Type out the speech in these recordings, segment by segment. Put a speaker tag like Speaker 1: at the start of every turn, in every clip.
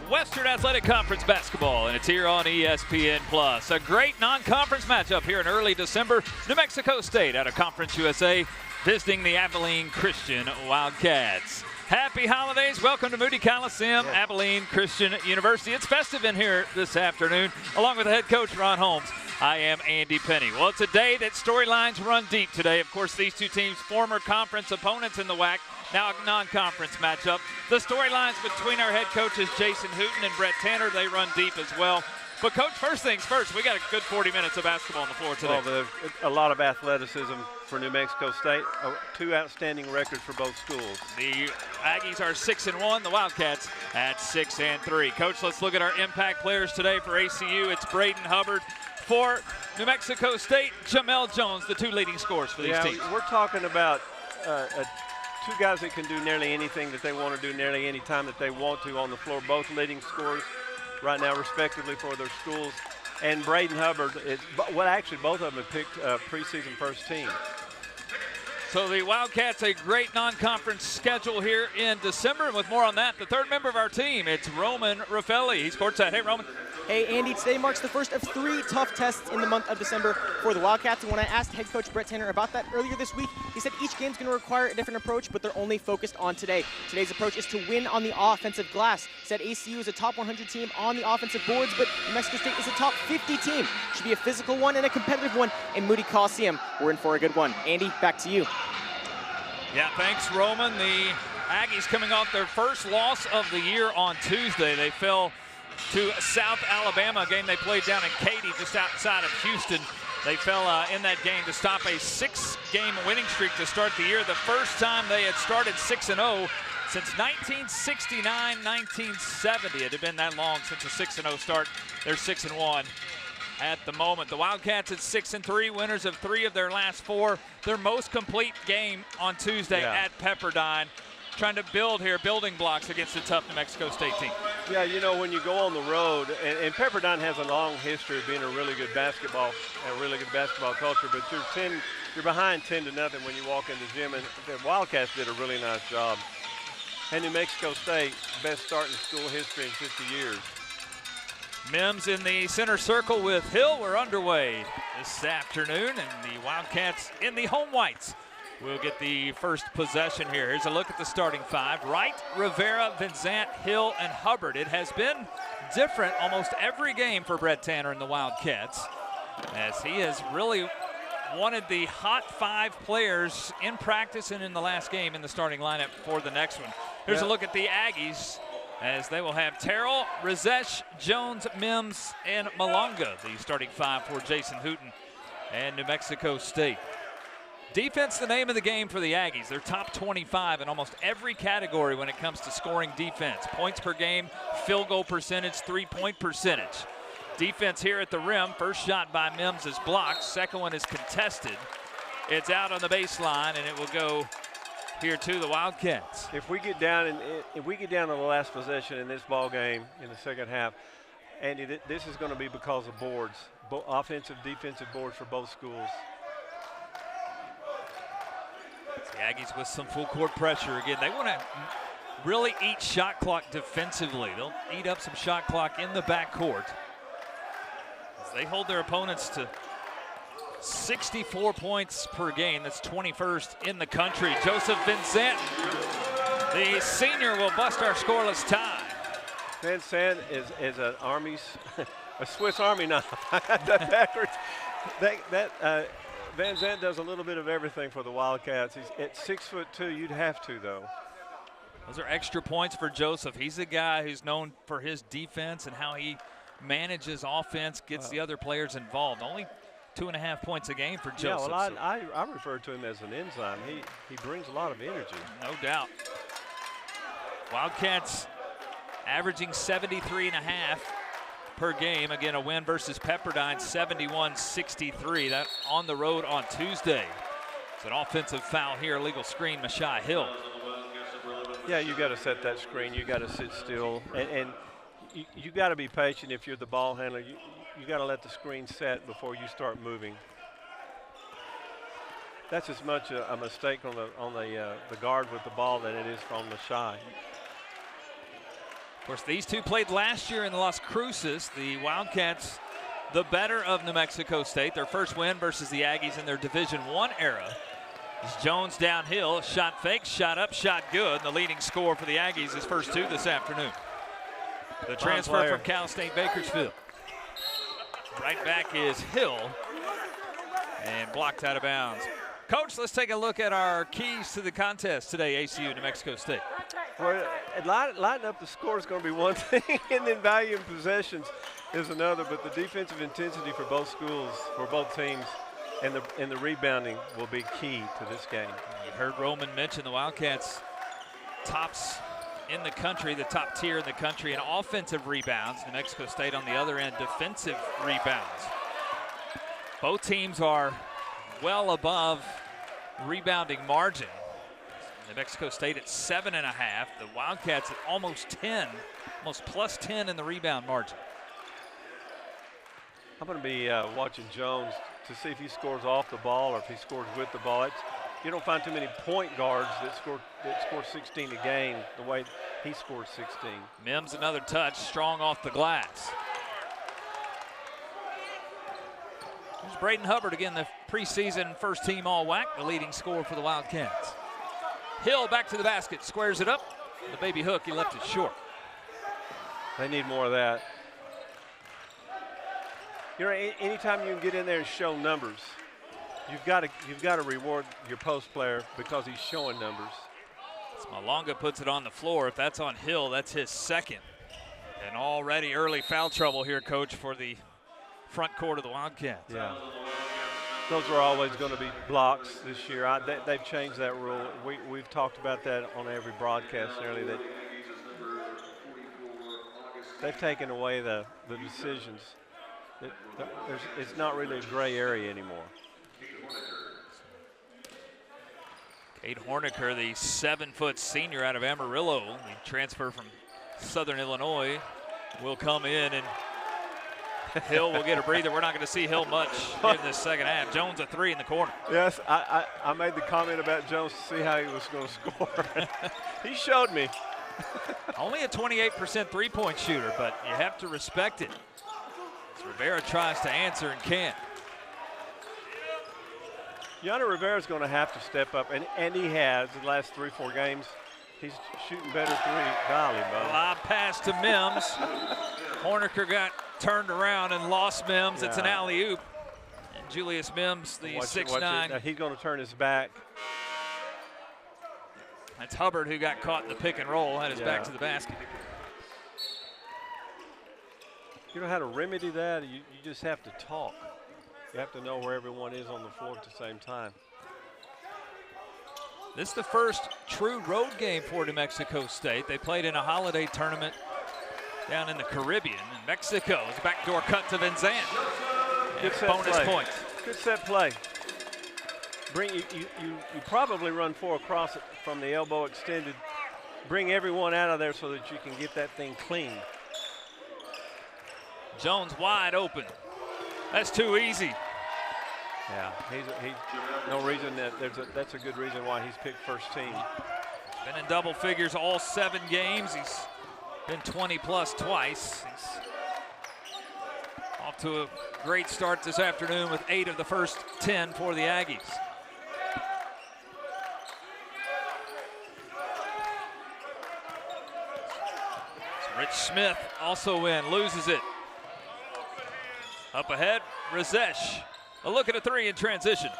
Speaker 1: Western Athletic Conference basketball, and it's here on ESPN+. A great non-conference matchup here in early December. New Mexico State out of Conference USA visiting the Abilene Christian Wildcats. Happy holidays. Welcome to Moody Coliseum, Abilene Christian University. It's festive in here this afternoon, along with the head coach, Ron Holmes. I am Andy Penny. Well, it's a day that storylines run deep today. Of course, these two teams, former conference opponents in the WAC, now a non-conference matchup. The storylines between our head coaches, Jason Hooten and Brett Tanner, they run deep as well. But, Coach, first things first, we got a good 40 minutes of basketball on the floor today.
Speaker 2: Well, a lot of athleticism for New Mexico State. Two outstanding records for both schools.
Speaker 1: The Aggies are 6-1. The Wildcats at 6-3. Coach, let's look at our impact players today for ACU. It's Braden Hubbard. For New Mexico State, Jamel Jones, the two leading scorers for these teams.
Speaker 2: We're talking about two guys that can do nearly anything that they want to do nearly any time that they want to on the floor. Both leading scorers right now, respectively, for their schools. And Braden Hubbard, actually both of them have picked preseason first team.
Speaker 1: So the Wildcats, a great non-conference schedule here in December. And with more on that, the third member of our team, it's Roman Raffelli. He's courtside. Hey, Roman.
Speaker 3: Hey, Andy, today marks the first of 3 tough tests in the month of December for the Wildcats. And when I asked head coach Brett Tanner about that earlier this week, he said each game's going to require a different approach, but they're only focused on today. Today's approach is to win on the offensive glass. He said ACU is a top 100 team on the offensive boards, but New Mexico State is a top 50 team. Should be a physical one and a competitive one in Moody Coliseum. We're in for a good one. Andy, back to you.
Speaker 1: Yeah, thanks, Roman. The Aggies coming off their first loss of the year on Tuesday. They fell to South Alabama, a game they played down in Katy, just outside of Houston. They fell in that game to stop a 6-game winning streak to start the year. The first time they had started 6-0 since 1969-1970. It had been that long since a 6-0 start. They're 6-1 at the moment. The Wildcats at 6-3, winners of 3 of their last 4. Their most complete game on Tuesday at Pepperdine. Trying to build here, building blocks against a tough New Mexico State team.
Speaker 2: Yeah, you know, when you go on the road, and Pepperdine has a long history of being a really good basketball culture, but you're behind 10-0 when you walk in the gym, and the Wildcats did a really nice job. And New Mexico State, best start in school history in 50 years.
Speaker 1: Mims in the center circle with Hill. We're underway this afternoon, and the Wildcats in the home whites. We'll get the first possession here. Here's a look at the starting 5. Wright, Rivera, Vincent, Hill, and Hubbard. It has been different almost every game for Brett Tanner and the Wildcats, as he has really wanted the hot 5 players in practice and in the last game in the starting lineup for the next one. Here's a look at the Aggies, as they will have Terrell, Rizesh, Jones, Mims, and Malonga, the starting 5 for Jason Hooten and New Mexico State. Defense, the name of the game for the Aggies. They're top 25 in almost every category when it comes to scoring defense. Points per game, field goal percentage, 3-point percentage. Defense here at the rim. First shot by Mims is blocked. Second one is contested. It's out on the baseline, and it will go here to the Wildcats.
Speaker 2: If we get down to the last possession in this ball game in the second half, Andy, this is going to be because of boards, offensive, defensive boards for both schools.
Speaker 1: The Aggies with some full court pressure again. They want to really eat shot clock defensively. They'll eat up some shot clock in the backcourt as they hold their opponents to 64 points per game. That's 21st in the country. Joseph Vincent, the senior, will bust our scoreless tie.
Speaker 2: Vincent is an a Swiss Army knife. I got that backwards. Vincent does a little bit of everything for the Wildcats. He's at 6'2". You'd have to, though.
Speaker 1: Those are extra points for Joseph. He's a guy who's known for his defense and how he manages offense, gets the other players involved. Only 2.5 points a game for Joseph.
Speaker 2: Yeah, well, I refer to him as an enzyme. He brings a lot of energy.
Speaker 1: No doubt. Wildcats averaging 73.5 per game. Again, a win versus Pepperdine, 71-63. That on the road on Tuesday. It's an offensive foul here, illegal screen, Mashai Hill.
Speaker 2: Yeah, you got to set that screen. You got to sit still, and you got to be patient if you're the ball handler. You got to let the screen set before you start moving. That's as much a mistake on the guard with the ball than it is from Mashai.
Speaker 1: Of course, these two played last year in Las Cruces. The Wildcats, the better of New Mexico State. Their first win versus the Aggies in their Division I era. As Jones downhill, shot fake, shot up, shot good. The leading scorer for the Aggies, his first two this afternoon. The transfer from Cal State Bakersfield. Right back is Hill, and blocked out of bounds. Coach, let's take a look at our keys to the contest today, ACU New Mexico State.
Speaker 2: Well, lighting up the score is going to be one thing, and then value in possessions is another. But the defensive intensity for both schools, for both teams, and the rebounding will be key to this game.
Speaker 1: You heard Roman mention the Wildcats tops in the country, the top tier in the country in offensive rebounds. New Mexico State on the other end, defensive rebounds. Both teams are well above rebounding margin. New Mexico State at 7.5. The Wildcats at almost 10, almost plus 10 in the rebound margin.
Speaker 2: I'm going to be watching Jones to see if he scores off the ball or if he scores with the ball. You don't find too many point guards that score 16 a game the way he scored 16.
Speaker 1: Mims another touch, strong off the glass. Here's Braden Hubbard again, the preseason first team All-WAC, the leading scorer for the Wildcats. Hill back to the basket, squares it up. The baby hook, he left it short.
Speaker 2: They need more of that. You know, anytime you can get in there and show numbers, you've got to reward your post player because he's showing numbers.
Speaker 1: Malonga puts it on the floor. If that's on Hill, that's his second. And already early foul trouble here, Coach, for the front court of the Wildcats.
Speaker 2: Yeah. Those are always going to be blocks this year. They've changed that rule. We've talked about that on every broadcast nearly, that they've taken away the decisions. It's not really a gray area anymore.
Speaker 1: Cade Horniker, the 7-foot senior out of Amarillo, the transfer from Southern Illinois, will come in, and Hill will get a breather. We're not going to see Hill much in this second half. Jones a three in the corner.
Speaker 2: Yes, I made the comment about Jones to see how he was going to score. He showed me.
Speaker 1: Only a 28% three-point shooter, but you have to respect it. As Rivera tries to answer and can't.
Speaker 2: Yonder Rivera's going to have to step up, and he has in the last 3-4 games. He's shooting better three. Golly, bud.
Speaker 1: Lob pass to Mims. Horniker got turned around and lost Mims.
Speaker 2: Yeah.
Speaker 1: It's an alley-oop. And Julius Mims, the 6'9".
Speaker 2: He's going to turn his back.
Speaker 1: That's Hubbard who got caught in the pick and roll, had his back to the basket.
Speaker 2: You know how to remedy that? You just have to talk. You have to know where everyone is on the floor at the same time.
Speaker 1: This is the first true road game for New Mexico State. They played in a holiday tournament down in the Caribbean. And Mexico's backdoor cut to Van Zandt.
Speaker 2: Good set
Speaker 1: bonus
Speaker 2: play.
Speaker 1: points.
Speaker 2: Good set play. You probably run 4 across it from the elbow extended. Bring everyone out of there so that you can get that thing clean.
Speaker 1: Jones wide open. That's too easy.
Speaker 2: Yeah, he's no reason that's a good reason why he's picked first team.
Speaker 1: Been in double figures all 7 games. He's been 20-plus twice. He's off to a great start this afternoon with 8 of the first 10 for the Aggies. Rich Smith also in, loses it. Up ahead, Razesh. A look at a 3 in transition.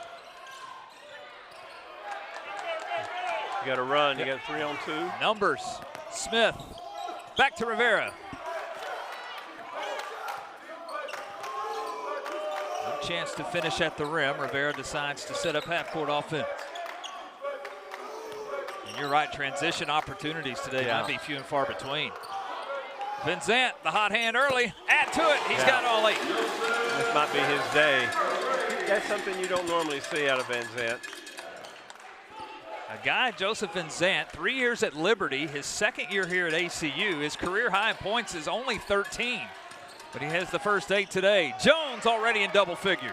Speaker 2: You got to run. You got 3-on-2.
Speaker 1: Numbers. Smith. Back to Rivera. No chance to finish at the rim. Rivera decides to set up half-court offense. And you're right, transition opportunities today might be few and far between. Van Zandt, the hot hand early. Add to it. He's got all 8.
Speaker 2: This might be his day. That's something you don't normally see out of Van Zandt.
Speaker 1: A guy, Joseph Van Zandt, 3 years at Liberty, his second year here at ACU. His career high in points is only 13, but he has the first 8 today. Jones already in double figures.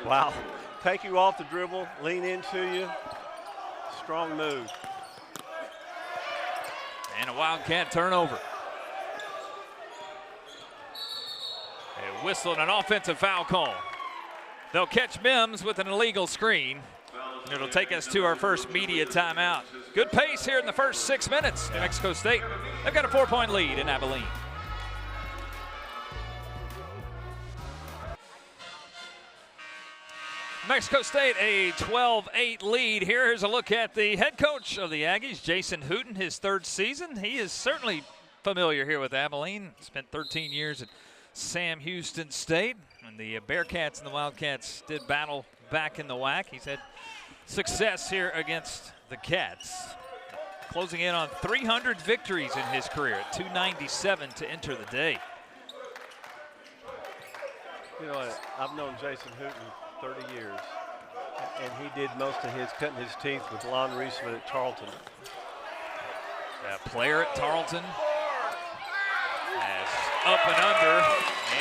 Speaker 2: Wow. Take you off the dribble, lean into you. Strong move.
Speaker 1: And a Wildcat turnover. A whistle and an offensive foul call. They'll catch Mims with an illegal screen. And it'll take us to our first media timeout. Good pace here in the first 6 minutes. New Mexico State, they've got a 4-point lead in Abilene. Mexico State a 12-8 lead here. Here's a look at the head coach of the Aggies, Jason Hooten, his 3rd season. He is certainly familiar here with Abilene. Spent 13 years at Sam Houston State. And the Bearcats and the Wildcats did battle back in the WAC. He's had success here against the Cats. Closing in on 300 victories in his career at 297 to enter the day.
Speaker 2: You know, I've known Jason Hooten 30 years, and he did most of his cutting his teeth with Lon Reisman at Tarleton.
Speaker 1: A player at Tarleton. As up and under,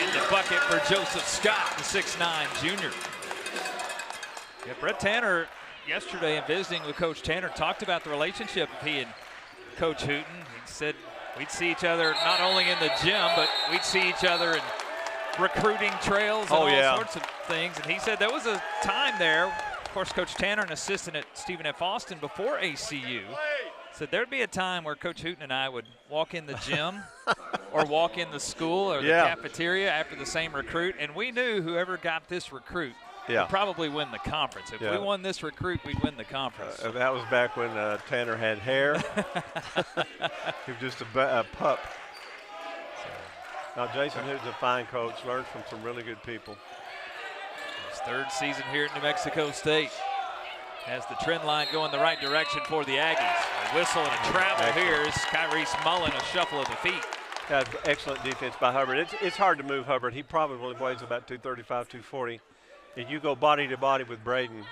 Speaker 1: and the bucket for Joseph Scott, the 6'9" junior. Yeah, Brett Tanner yesterday in visiting with Coach Tanner talked about the relationship of he and Coach Hooten. He said we'd see each other not only in the gym, but we'd see each other in recruiting trails and all sorts of things. And he said there was a time there, of course, Coach Tanner, an assistant at Stephen F. Austin before ACU, said there'd be a time where Coach Hooten and I would walk in the gym or walk in the school or the cafeteria after the same recruit, and we knew whoever got this recruit would probably win the conference. If we won this recruit, we'd win the conference.
Speaker 2: That was back when Tanner had hair. He was just a pup. Now, Jason Hooten's a fine coach, learned from some really good people.
Speaker 1: His 3rd season here at New Mexico State. Has the trend line going the right direction for the Aggies. A whistle and a travel here is Kyrese Mullen, a shuffle of the feet.
Speaker 2: That's excellent defense by Hubbard. It's hard to move Hubbard. He probably weighs about 235, 240. If you go body to body with Braden,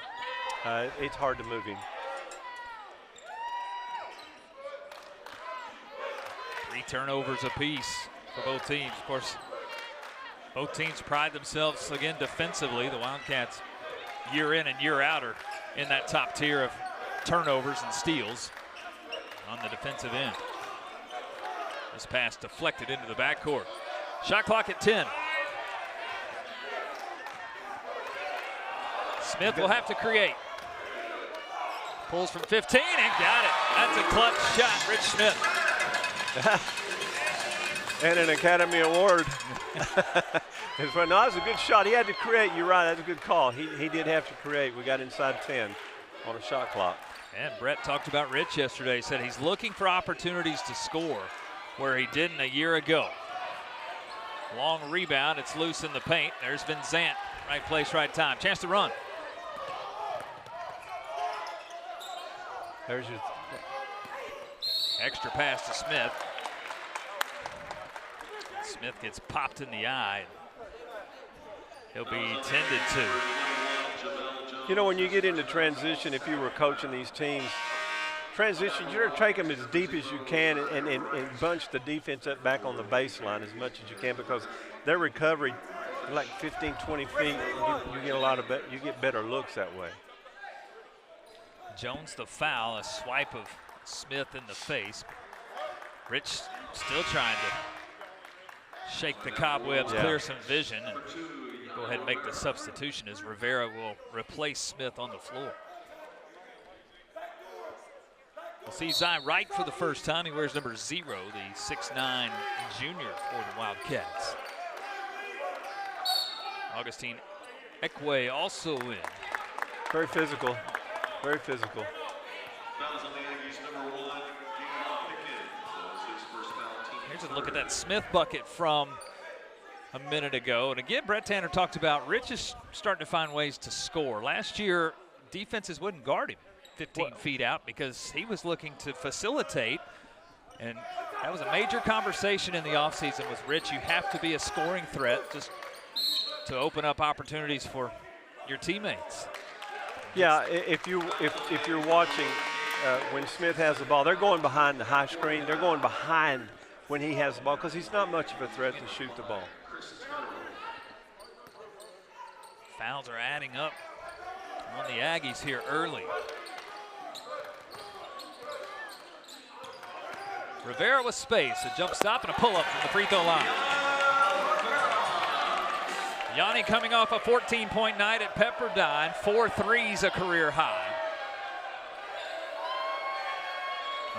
Speaker 2: it's hard to move him.
Speaker 1: 3 turnovers apiece for both teams. Of course, both teams pride themselves, again, defensively. The Wildcats, year in and year out, are in that top tier of turnovers and steals on the defensive end. This pass deflected into the backcourt. Shot clock at 10. Smith will have to create. Pulls from 15 and got it. That's a clutch shot, Rich Smith.
Speaker 2: And an Academy Award. No, that was a good shot. He had to create. You're right. That's a good call. He did have to create. We got inside 10 on a shot clock.
Speaker 1: And Brett talked about Rich yesterday. He said he's looking for opportunities to score where he didn't a year ago. Long rebound. It's loose in the paint. There's Van Zandt. Right place, right time. Chance to run.
Speaker 2: There's your
Speaker 1: extra pass to Smith. Smith gets popped in the eye. He'll be tended to.
Speaker 2: You know, when you get into transition, if you were coaching these teams, transition, you're going to take them as deep as you can and bunch the defense up back on the baseline as much as you can, because their recovery, like 15, 20 feet, you get a lot of you get better looks that way.
Speaker 1: Jones the foul, a swipe of Smith in the face. Rich still trying to shake the cobwebs, clear some vision, and go ahead and make the substitution as Rivera will replace Smith on the floor. We'll see Zy Wright for the first time. He wears number 0, the 6'9" junior for the Wildcats. Augustine Ekwe also in.
Speaker 2: Very physical, very physical.
Speaker 1: Here's a look at that Smith bucket from a minute ago. And again, Brett Tanner talked about Rich is starting to find ways to score. Last year, defenses wouldn't guard him 15 feet out because he was looking to facilitate. And that was a major conversation in the offseason with Rich. You have to be a scoring threat just to open up opportunities for your teammates.
Speaker 2: Yeah, if you're watching when Smith has the ball, they're going behind the high screen. They're going behind when he has the ball because he's not much of a threat to shoot the ball.
Speaker 1: Fouls are adding up on the Aggies here early. Rivera with space, a jump stop and a pull-up from the free throw line. Yanni coming off a 14-point night at Pepperdine, 4 threes, a career high.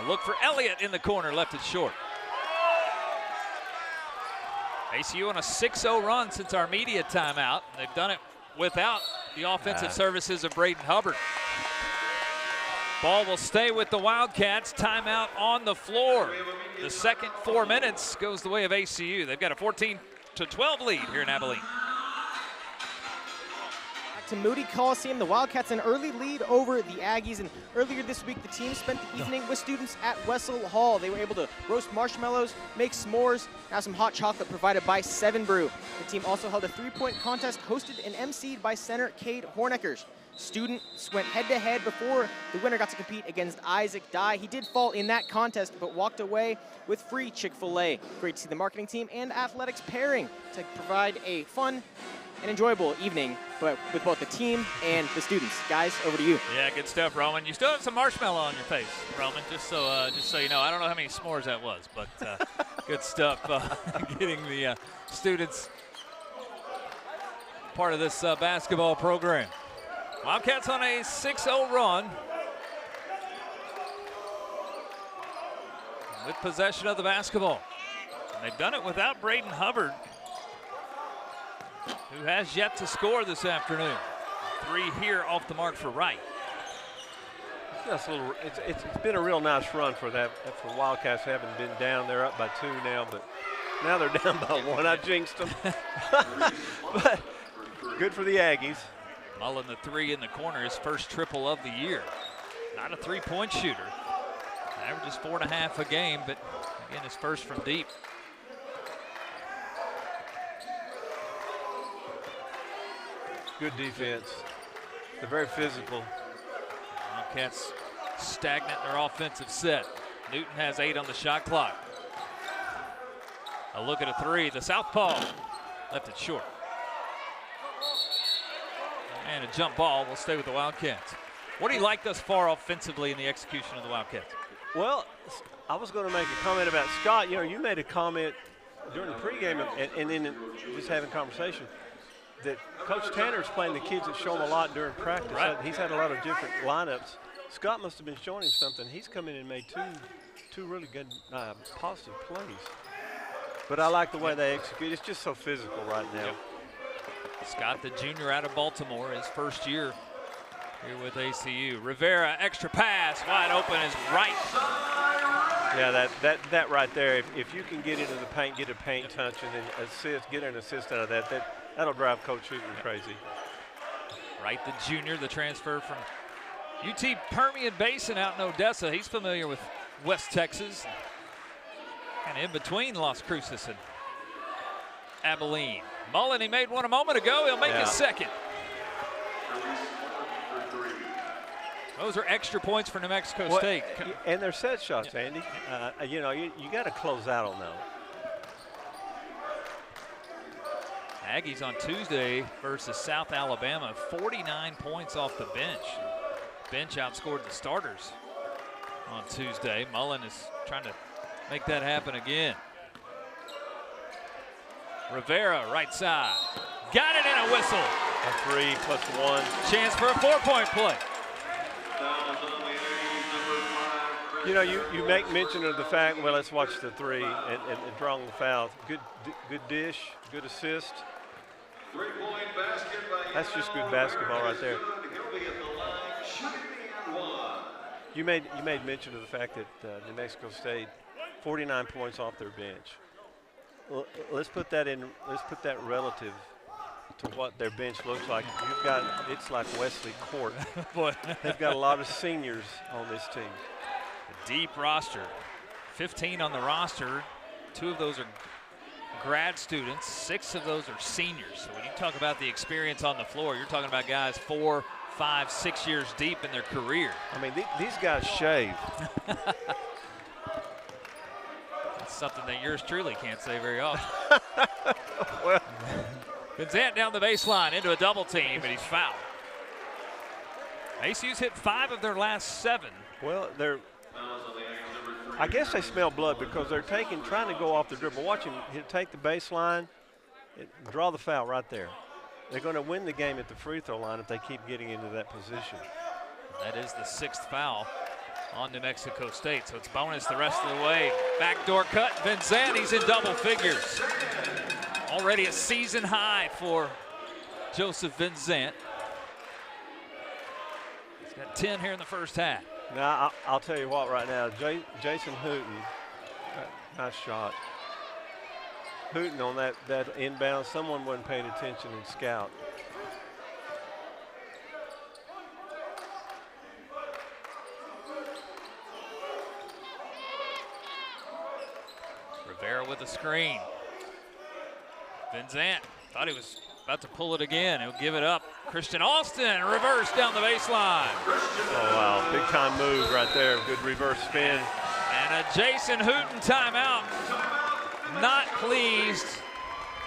Speaker 1: A look for Elliott in the corner, left it short. ACU on a 6-0 run since our media timeout. They've done it without the offensive services of Braden Hubbard. Ball will stay with the Wildcats. Timeout on the floor. The second 4 minutes goes the way of ACU. They've got a 14-12 lead here in Abilene.
Speaker 3: Back to Moody Coliseum, the Wildcats an early lead over the Aggies, and earlier this week the team spent the evening with students at Wessel Hall. They were able to roast marshmallows, make s'mores, have some hot chocolate provided by 7 Brew. The team also held a 3-point contest hosted and emceed by center Cade Horneckers. Students went head-to-head before the winner got to compete against Isaac Dye. He did fall in that contest, but walked away with free Chick-fil-A. Great to see the marketing team and athletics pairing to provide a fun and enjoyable evening but with both the team and the students. Guys, over to you.
Speaker 1: Yeah, good stuff, Roman. You still have some marshmallow on your face, Roman, just so you know. I don't know how many s'mores that was, but good stuff getting the students part of this basketball program. Wildcats on a 6-0 run with possession of the basketball. And they've done it without Braden Hubbard, who has yet to score this afternoon. 3 here off the mark for Wright.
Speaker 2: It's been a real nice run for that. For Wildcats having been down. They're up by 2 now, but now they're down by 1. I jinxed them. But good for the Aggies.
Speaker 1: Mullen the 3 in the corner, his first triple of the year. Not a 3-point shooter. Averages 4.5 a game, but again, his first from deep.
Speaker 2: Good defense. They're very physical.
Speaker 1: Wildcats stagnant in their offensive set. Newton has 8 on the shot clock. A look at a 3, the southpaw left it short. And a jump ball will stay with the Wildcats. What do you like thus far offensively in the execution of the Wildcats?
Speaker 2: Well, I was going to make a comment about Scott. You know, you made a comment during the pregame and then just having conversation that Coach Tanner's playing the kids that show him a lot during practice.
Speaker 1: Right.
Speaker 2: He's had a lot of different lineups. Scott must have been showing him something. He's come in and made two really good positive plays. But I like the way they execute. It's just so physical right now.
Speaker 1: Yep. Scott, the junior out of Baltimore, his first year here with ACU. Rivera, extra pass, wide open is Wright.
Speaker 2: Yeah, that right there, if you can get into the paint, get a paint touch, and then assist, get an assist out of that'll drive Coach Hooten crazy.
Speaker 1: Wright, the junior, the transfer from UT Permian Basin out in Odessa. He's familiar with West Texas, and in between Las Cruces and Abilene. Mullen, he made one a moment ago. He'll make his second. Those are extra points for New Mexico State.
Speaker 2: And they're set shots, Andy. You know, you got to close out on those.
Speaker 1: Aggies on Tuesday versus South Alabama, 49 points off the bench. Bench outscored the starters on Tuesday. Mullen is trying to make that happen again. Rivera, right side. Got it in a whistle.
Speaker 2: A 3 plus 1.
Speaker 1: Chance for a 4-point play.
Speaker 2: You know, you make mention of the fact, well, let's watch the 3 and drawing the foul. Good dish, good assist. That's just good basketball right there. You made mention of the fact that New Mexico State, 49 points off their bench. Well, let's put that relative to what their bench looks like. It's like Wesley Court. They've got a lot of seniors on this team.
Speaker 1: A deep roster, 15 on the roster. 2 of those are grad students. 6 of those are seniors. So when you talk about the experience on the floor, you're talking about guys 4, 5, 6 years deep in their career.
Speaker 2: I mean, these guys shave.
Speaker 1: Something that yours truly can't say very often.
Speaker 2: Well,
Speaker 1: Vincent down the baseline into a double team, and he's fouled. ACU's hit 5 of their last 7.
Speaker 2: Well, they're I guess they smell blood because they're trying to go off the dribble. Watch him take the baseline, draw the foul right there. They're going to win the game at the free throw line if they keep getting into that position.
Speaker 1: That is the 6th foul on New Mexico State, so it's bonus the rest of the way. Backdoor cut, Vincent, he's in double figures. Already a season high for Joseph Vincent. He's got 10 here in the first half.
Speaker 2: Now, I'll tell you what right now, Jason Hooten, nice shot. Hooten on that inbound, someone wasn't paying attention and scout.
Speaker 1: Rivera with a screen. Vincent thought he was about to pull it again. He'll give it up. Christian Alston, reverse down the baseline.
Speaker 2: Oh, wow, big time move right there. Good reverse spin.
Speaker 1: And a Jason Hooten timeout. Not pleased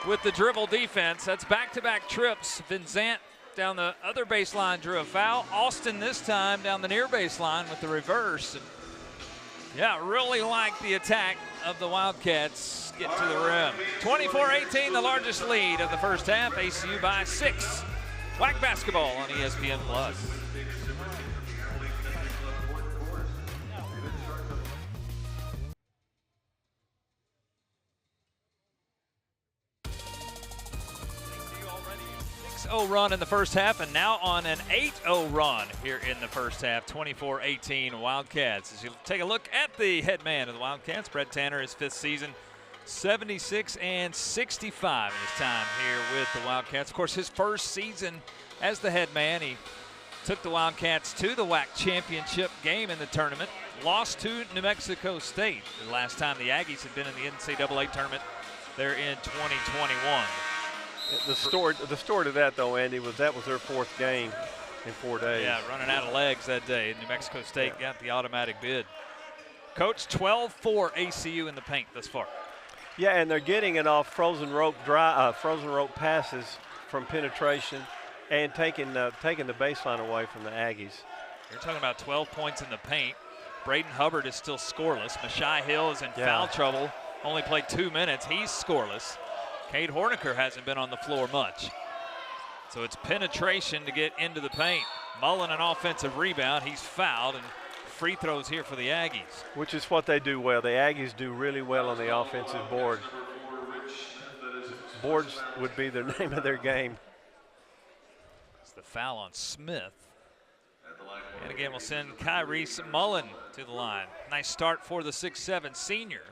Speaker 1: with the dribble defense. That's back-to-back trips. Vincent down the other baseline drew a foul. Alston this time down the near baseline with the reverse. And yeah, really like the attack of the Wildcats get to the rim. 24-18, the largest lead of the first half. ACU by 6. WAC basketball on ESPN+. Run in the first half, and now on an 8-0 run here in the first half. 24-18 Wildcats. As you take a look at the head man of the Wildcats, Brett Tanner, his 5th season, 76 and 65 in his time here with the Wildcats. Of course, his first season as the head man, he took the Wildcats to the WAC championship game in the tournament, lost to New Mexico State the last time the Aggies had been in the NCAA tournament there in 2021.
Speaker 2: The story to that, though, Andy, was that was their 4th game in 4 days.
Speaker 1: Yeah, running out of legs that day. New Mexico State got the automatic bid. Coach, 12-4 ACU in the paint thus far.
Speaker 2: Yeah, and they're getting it off frozen rope passes from penetration and taking the baseline away from the Aggies.
Speaker 1: You're talking about 12 points in the paint. Braden Hubbard is still scoreless. Mashai Hill is in foul trouble. Only played 2 minutes. He's scoreless. Cade Horniker hasn't been on the floor much. So it's penetration to get into the paint. Mullen an offensive rebound. He's fouled, and free throws here for the Aggies.
Speaker 2: Which is what they do well. The Aggies do really well on the offensive board. Boards would be the name of their game.
Speaker 1: It's the foul on Smith. And again, we'll send Kyrie Mullen to the line. Nice start for the 6'7" senior.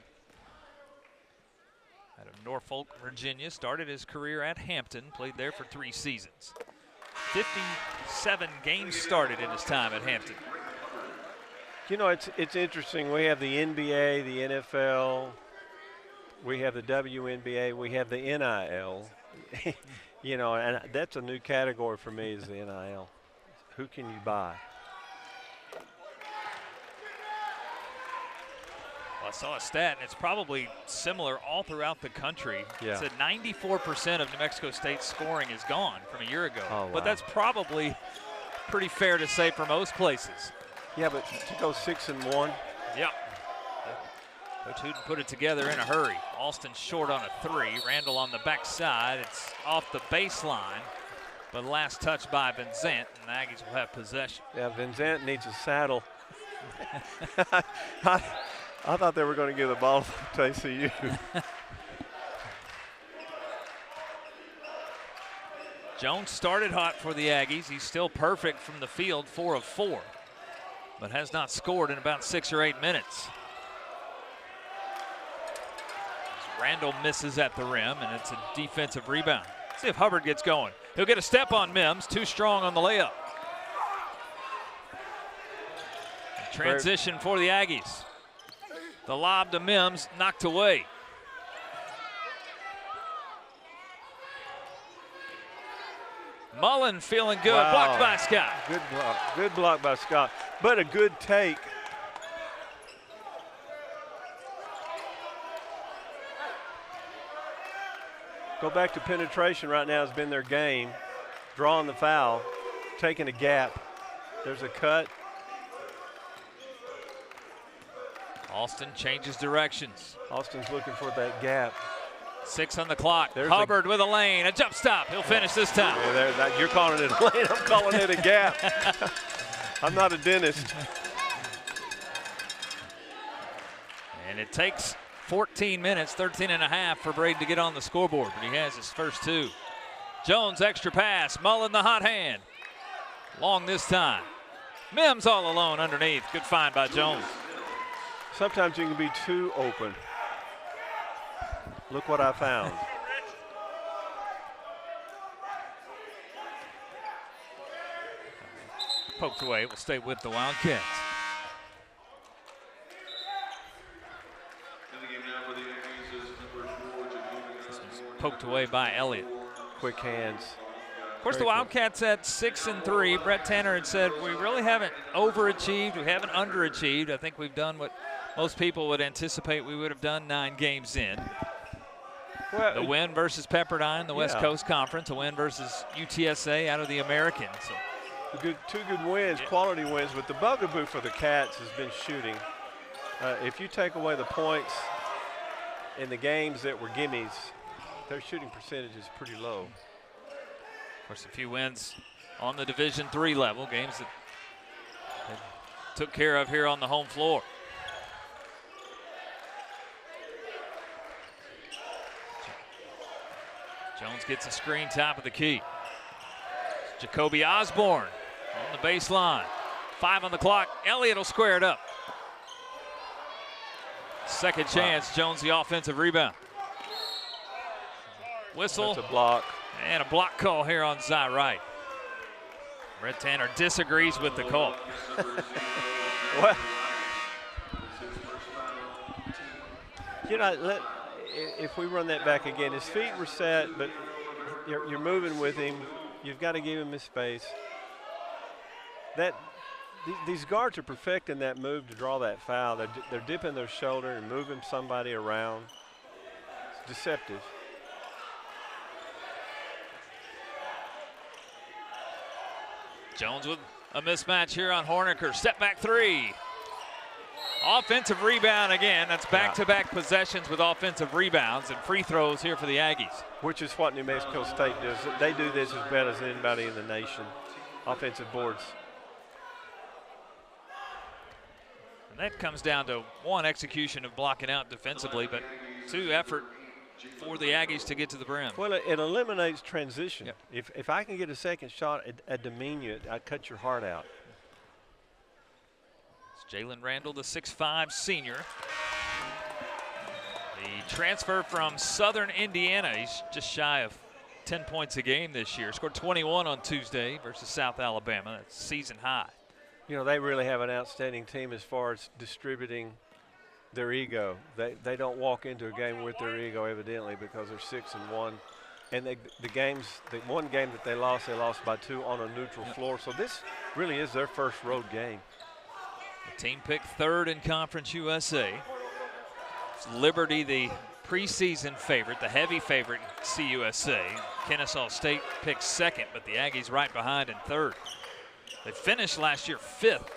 Speaker 1: Out of Norfolk, Virginia, started his career at Hampton, played there for 3 seasons. 57 games started in his time at Hampton.
Speaker 2: You know, it's interesting. We have the NBA, the NFL, we have the WNBA, we have the NIL. You know, and that's a new category for me is the NIL. Who can you buy?
Speaker 1: Well, I saw a stat, and it's probably similar all throughout the country.
Speaker 2: Yeah.
Speaker 1: It said 94% of New Mexico State's scoring is gone from a year ago.
Speaker 2: Oh, wow.
Speaker 1: But that's probably pretty fair to say for most places.
Speaker 2: Yeah, but to go 6-1.
Speaker 1: Yep. Coach Hooten put it together in a hurry. Alston short on a 3. Randall on the backside. It's off the baseline. But last touch by Vincent, and the Aggies will have possession.
Speaker 2: Yeah, Vincent needs a saddle. I thought they were going to give the ball to ACU.
Speaker 1: Jones started hot for the Aggies. He's still perfect from the field, 4 of 4, but has not scored in about 6 or 8 minutes. Randall misses at the rim, and it's a defensive rebound. Let's see if Hubbard gets going. He'll get a step on Mims, too strong on the layup. Transition for the Aggies. The lob to Mims, knocked away. Mullen feeling good,
Speaker 2: wow.
Speaker 1: Blocked by Scott.
Speaker 2: Good block by Scott, but a good take. Go back to penetration right now has been their game. Drawing the foul, taking a gap. There's a cut.
Speaker 1: Austin changes directions.
Speaker 2: Austin's looking for that gap.
Speaker 1: 6 on the clock.
Speaker 2: There's
Speaker 1: Hubbard with a lane, a jump stop. He'll finish this time.
Speaker 2: Yeah, you're calling it a lane. I'm calling it a gap. I'm not a dentist.
Speaker 1: And it takes 14 minutes, 13 and a half for Braden to get on the scoreboard, but he has his first 2. Jones extra pass, Mullen the hot hand. Long this time. Mims all alone underneath. Good find by Jones.
Speaker 2: Sometimes you can be too open. Look what I found.
Speaker 1: Poked away, will stay with the Wildcats. This one's poked away by Elliott.
Speaker 2: Quick hands.
Speaker 1: Of course, the Wildcats at 6-3. Brett Tanner had said we really haven't overachieved, we haven't underachieved. I think we've done what most people would anticipate we would have done 9 games in.
Speaker 2: Well,
Speaker 1: the win versus Pepperdine, the West Coast Conference, a win versus UTSA out of the American. So.
Speaker 2: Two good wins, quality wins, but the bugaboo for the Cats has been shooting. If you take away the points in the games that were gimmies, their shooting percentage is pretty low.
Speaker 1: Of course, a few wins on the Division III level, games that they took care of here on the home floor. Jones gets a screen top of the key. Jacoby Osborne on the baseline. 5 on the clock. Elliott will square it up. Second chance. Jones the offensive rebound. Whistle.
Speaker 2: That's a block.
Speaker 1: And a block call here on Zy Wright. Brett Tanner disagrees with the call.
Speaker 2: What? You know, if we run that back again, his feet were set, but you're moving with him. You've got to give him his space. These guards are perfecting that move to draw that foul. They're dipping their shoulder and moving somebody around. It's deceptive.
Speaker 1: Jones with a mismatch here on Horniker. Step back 3. Offensive rebound again. That's back-to-back possessions with offensive rebounds and free throws here for the Aggies.
Speaker 2: Which is what New Mexico State does. They do this as bad as anybody in the nation. Offensive boards.
Speaker 1: And that comes down to 1, execution of blocking out defensively, but 2, effort for the Aggies to get to the brim.
Speaker 2: Well, it eliminates transition.
Speaker 1: Yep.
Speaker 2: If I can get a second shot at demean you, I cut your heart out.
Speaker 1: It's Jalen Randall, the 6'5" senior. The transfer from Southern Indiana. He's just shy of 10 points a game this year. Scored 21 on Tuesday versus South Alabama. That's season high.
Speaker 2: You know, they really have an outstanding team as far as distributing their ego. They don't walk into a game with their ego, evidently, because they're 6-1. And the one game that they lost by 2 on a neutral floor. So this really is their first road game.
Speaker 1: The team picked 3rd in Conference USA. It's Liberty, the preseason favorite, the heavy favorite in CUSA. Kennesaw State picked 2nd, but the Aggies right behind in 3rd. They finished last year 5th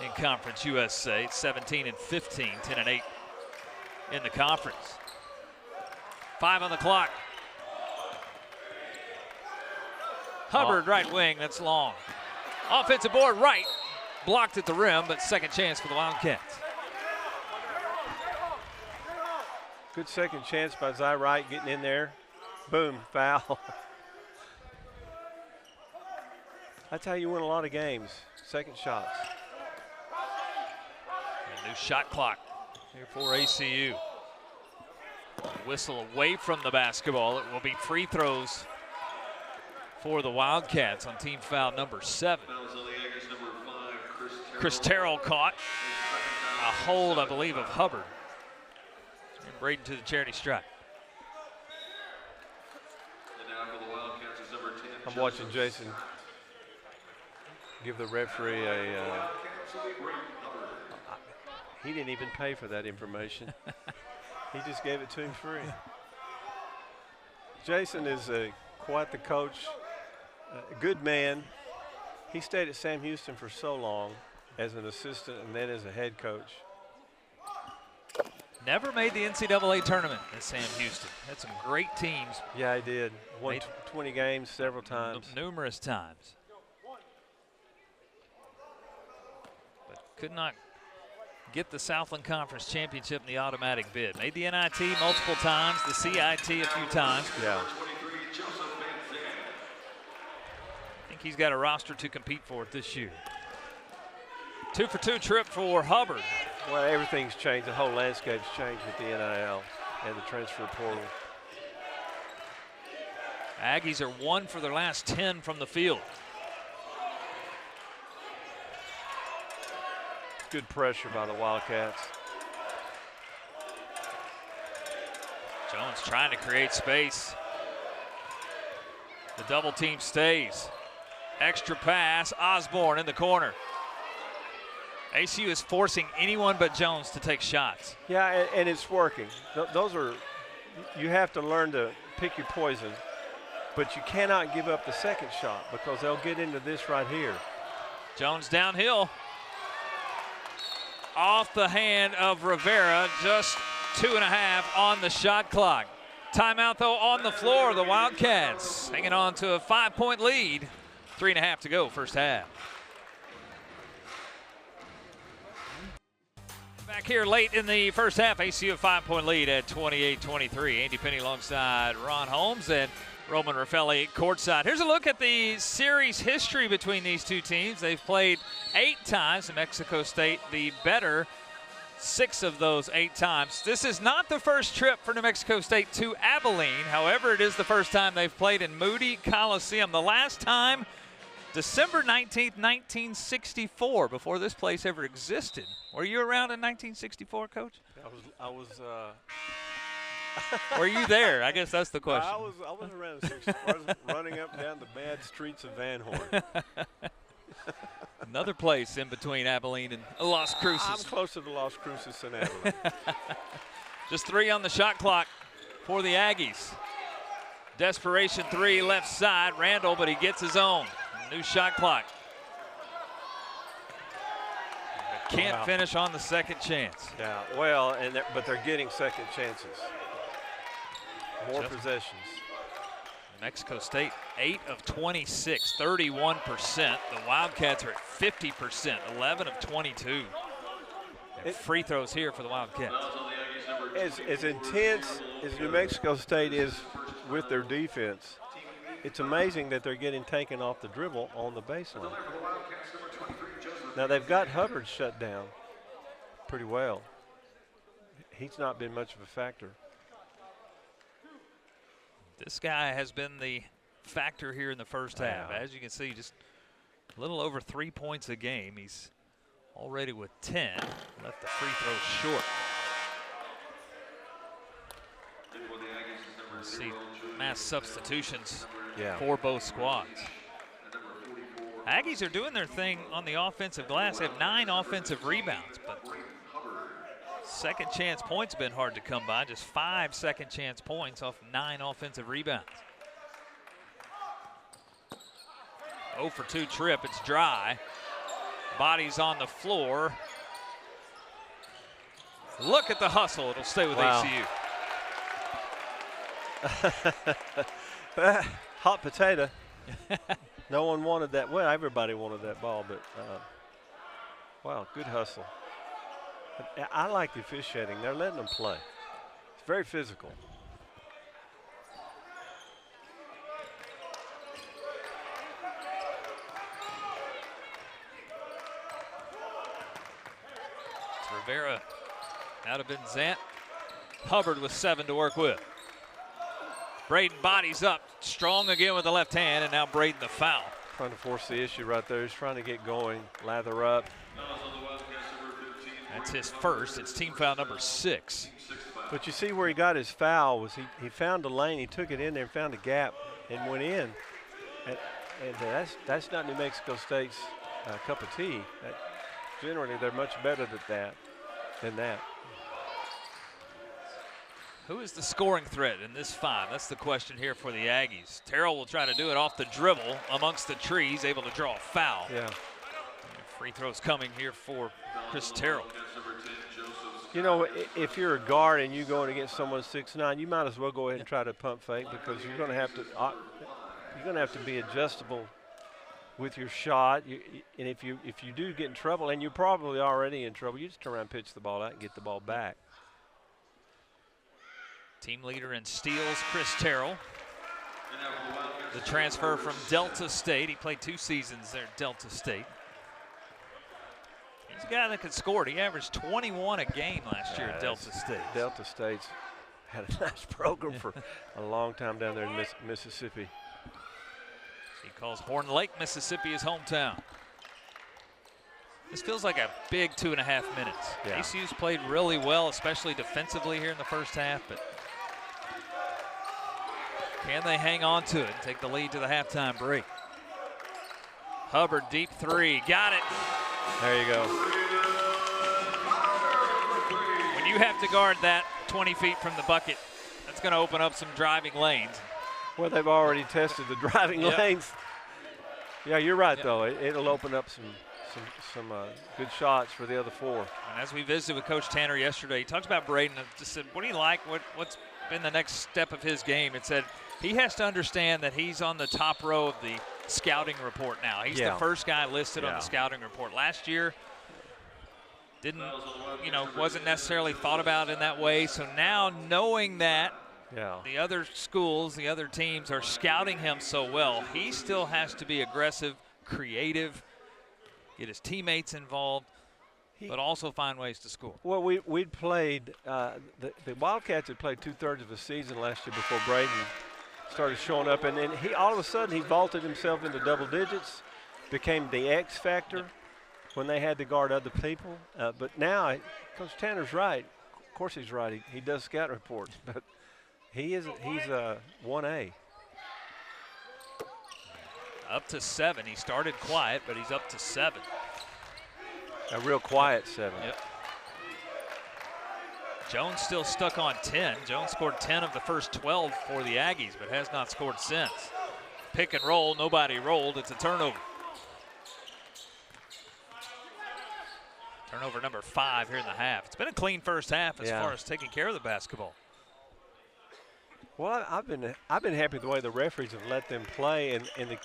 Speaker 1: in Conference USA, 17-15, 10-8 in the conference. 5 on the clock. Hubbard, right wing, that's long. Offensive board right, blocked at the rim, but second chance for the Wildcats.
Speaker 2: Good second chance by Zy Wright getting in there. Boom, foul. That's how you win a lot of games, second shots.
Speaker 1: A new shot clock here for ACU. Whistle away from the basketball. It will be free throws for the Wildcats on team foul number 7. Chris Terrell caught a hold, I believe, of Hubbard. And Braden to the charity stripe.
Speaker 2: I'm watching Jason give the referee a he didn't even pay for that information. He just gave it to him free. Jason is quite the coach, a good man. He stayed at Sam Houston for so long as an assistant and then as a head coach.
Speaker 1: Never made the NCAA tournament at Sam Houston. Had some great teams.
Speaker 2: Yeah, he did. Won 20 games several times.
Speaker 1: Numerous times. But could not get the Southland Conference Championship in the automatic bid. Made the NIT multiple times, the CIT a few times.
Speaker 2: Yeah.
Speaker 1: I think he's got a roster to compete for it this year. 2-for-2 trip for Hubbard.
Speaker 2: Well, everything's changed. The whole landscape's changed with the NIL and the transfer portal.
Speaker 1: Aggies are 1 for their last 10 from the field.
Speaker 2: Good pressure by the Wildcats.
Speaker 1: Jones trying to create space. The double team stays. Extra pass, Osborne in the corner. ACU is forcing anyone but Jones to take shots.
Speaker 2: Yeah, and it's working. Those are, you have to learn to pick your poison, but you cannot give up the second shot because they'll get into this right here.
Speaker 1: Jones downhill. Off the hand of Rivera, just 2.5 on the shot clock. Timeout though on the floor. The Wildcats hanging on to a 5-point lead. 3.5 to go, first half. Back here late in the first half, ACU a 5-point lead at 28-23. Andy Penny alongside Ron Holmes and Roman Raffelli courtside. Here's a look at the series history between these two teams. They've played 8 times. New Mexico State the better 6 of those 8 times. This is not the first trip for New Mexico State to Abilene. However, it is the first time they've played in Moody Coliseum. The last time, December 19th, 1964, before this place ever existed. Were you around in 1964, Coach?
Speaker 2: I was
Speaker 1: Were you there? I guess that's the question.
Speaker 2: I was around 64. I was running up and down the bad streets of Van Horn.
Speaker 1: Another place in between Abilene and Las Cruces.
Speaker 2: I'm closer to Las Cruces than Abilene.
Speaker 1: Just 3 on the shot clock for the Aggies. Desperation 3 left side. Randall, but he gets his own. New shot clock. But can't finish on the second chance.
Speaker 2: Yeah, well, but they're getting second chances. More possessions.
Speaker 1: Mexico State, 8 of 26, 31%. The Wildcats are at 50%, 11 of 22. And free throws here for the Wildcats.
Speaker 2: As intense as New Mexico State is with their defense, it's amazing that they're getting taken off the dribble on the baseline. Now they've got Hubbard shut down pretty well. He's not been much of a factor.
Speaker 1: This guy has been the factor here in the first half. As you can see, just a little over 3 points a game. He's already with 10. Left the free throw short. Let's see mass substitutions for both squads. Aggies are doing their thing on the offensive glass. They have 9 offensive rebounds, but second chance points have been hard to come by. Just 5 second chance points off 9 offensive rebounds. 0 for 2 trip, it's dry. Bodies on the floor. Look at the hustle, it'll stay with ACU.
Speaker 2: Hot potato. No one wanted that. Well, everybody wanted that ball, but wow, good hustle. I like the officiating. They're letting them play. It's very physical.
Speaker 1: It's Rivera out of Benzant. Hubbard with 7 to work with. Braden bodies up, strong again with the left hand, and now Braden the foul.
Speaker 2: Trying to force the issue right there. He's trying to get going, lather up.
Speaker 1: That's his first. It's team foul number 6.
Speaker 2: But you see where he got his foul was he found a lane, he took it in there and found a gap and went in. And that's not New Mexico State's cup of tea. Generally, they're much better than that.
Speaker 1: Who is the scoring threat in this 5? That's the question here for the Aggies. Terrell will try to do it off the dribble amongst the trees, able to draw a foul.
Speaker 2: Yeah.
Speaker 1: And free throws coming here for Chris Terrell.
Speaker 2: You know, if you're a guard and you're going against someone 6'9", you might as well go ahead and try to pump fake, because you're going to have to be adjustable with your shot. And if you do get in trouble, and you're probably already in trouble, you just turn around and pitch the ball out and get the ball back.
Speaker 1: Team leader in steals, Chris Terrell. The transfer from Delta State. He played 2 seasons there at Delta State. He's a guy that could score. He averaged 21 a game last year at Delta State.
Speaker 2: Delta State's had a nice program for a long time down there in Mississippi.
Speaker 1: He calls Horn Lake, Mississippi his hometown. This feels like a big 2.5 minutes.
Speaker 2: Yeah.
Speaker 1: ACU's played really well, especially defensively here in the first half, but can they hang on to it and take the lead to the halftime break? Hubbard, deep 3, got it.
Speaker 2: There you go.
Speaker 1: When you have to guard that 20 feet from the bucket, that's going to open up some driving lanes.
Speaker 2: Well, they've already tested the driving lanes. Yeah, you're right, though. It'll open up some good shots for the other 4.
Speaker 1: And as we visited with Coach Tanner yesterday, he talked about Braden and just said, what do you like? What's been the next step of his game? It said he has to understand that he's on the top row of the scouting report now. He's the first guy listed on the scouting report. Last year, wasn't necessarily thought about in that way. So now knowing that the other schools, the other teams are scouting him so well, he still has to be aggressive, creative, get his teammates involved, but also find ways to score.
Speaker 2: Well, we'd played, the Wildcats had played 2/3 of the season last year before Braden started showing up, and then all of a sudden he vaulted himself into double digits, became the X factor when they had to guard other people. But now, Coach Tanner's right. Of course he's right. He does scout reports, but he's 1A.
Speaker 1: Up to 7. He started quiet, but he's up to 7.
Speaker 2: A real quiet 7.
Speaker 1: Yep. Jones still stuck on 10. Jones scored 10 of the first 12 for the Aggies, but has not scored since. Pick and roll, nobody rolled. It's a turnover. Turnover number 5 here in the half. It's been a clean first half as far as taking care of the basketball.
Speaker 2: Well, I've been happy with the way the referees have let them play, and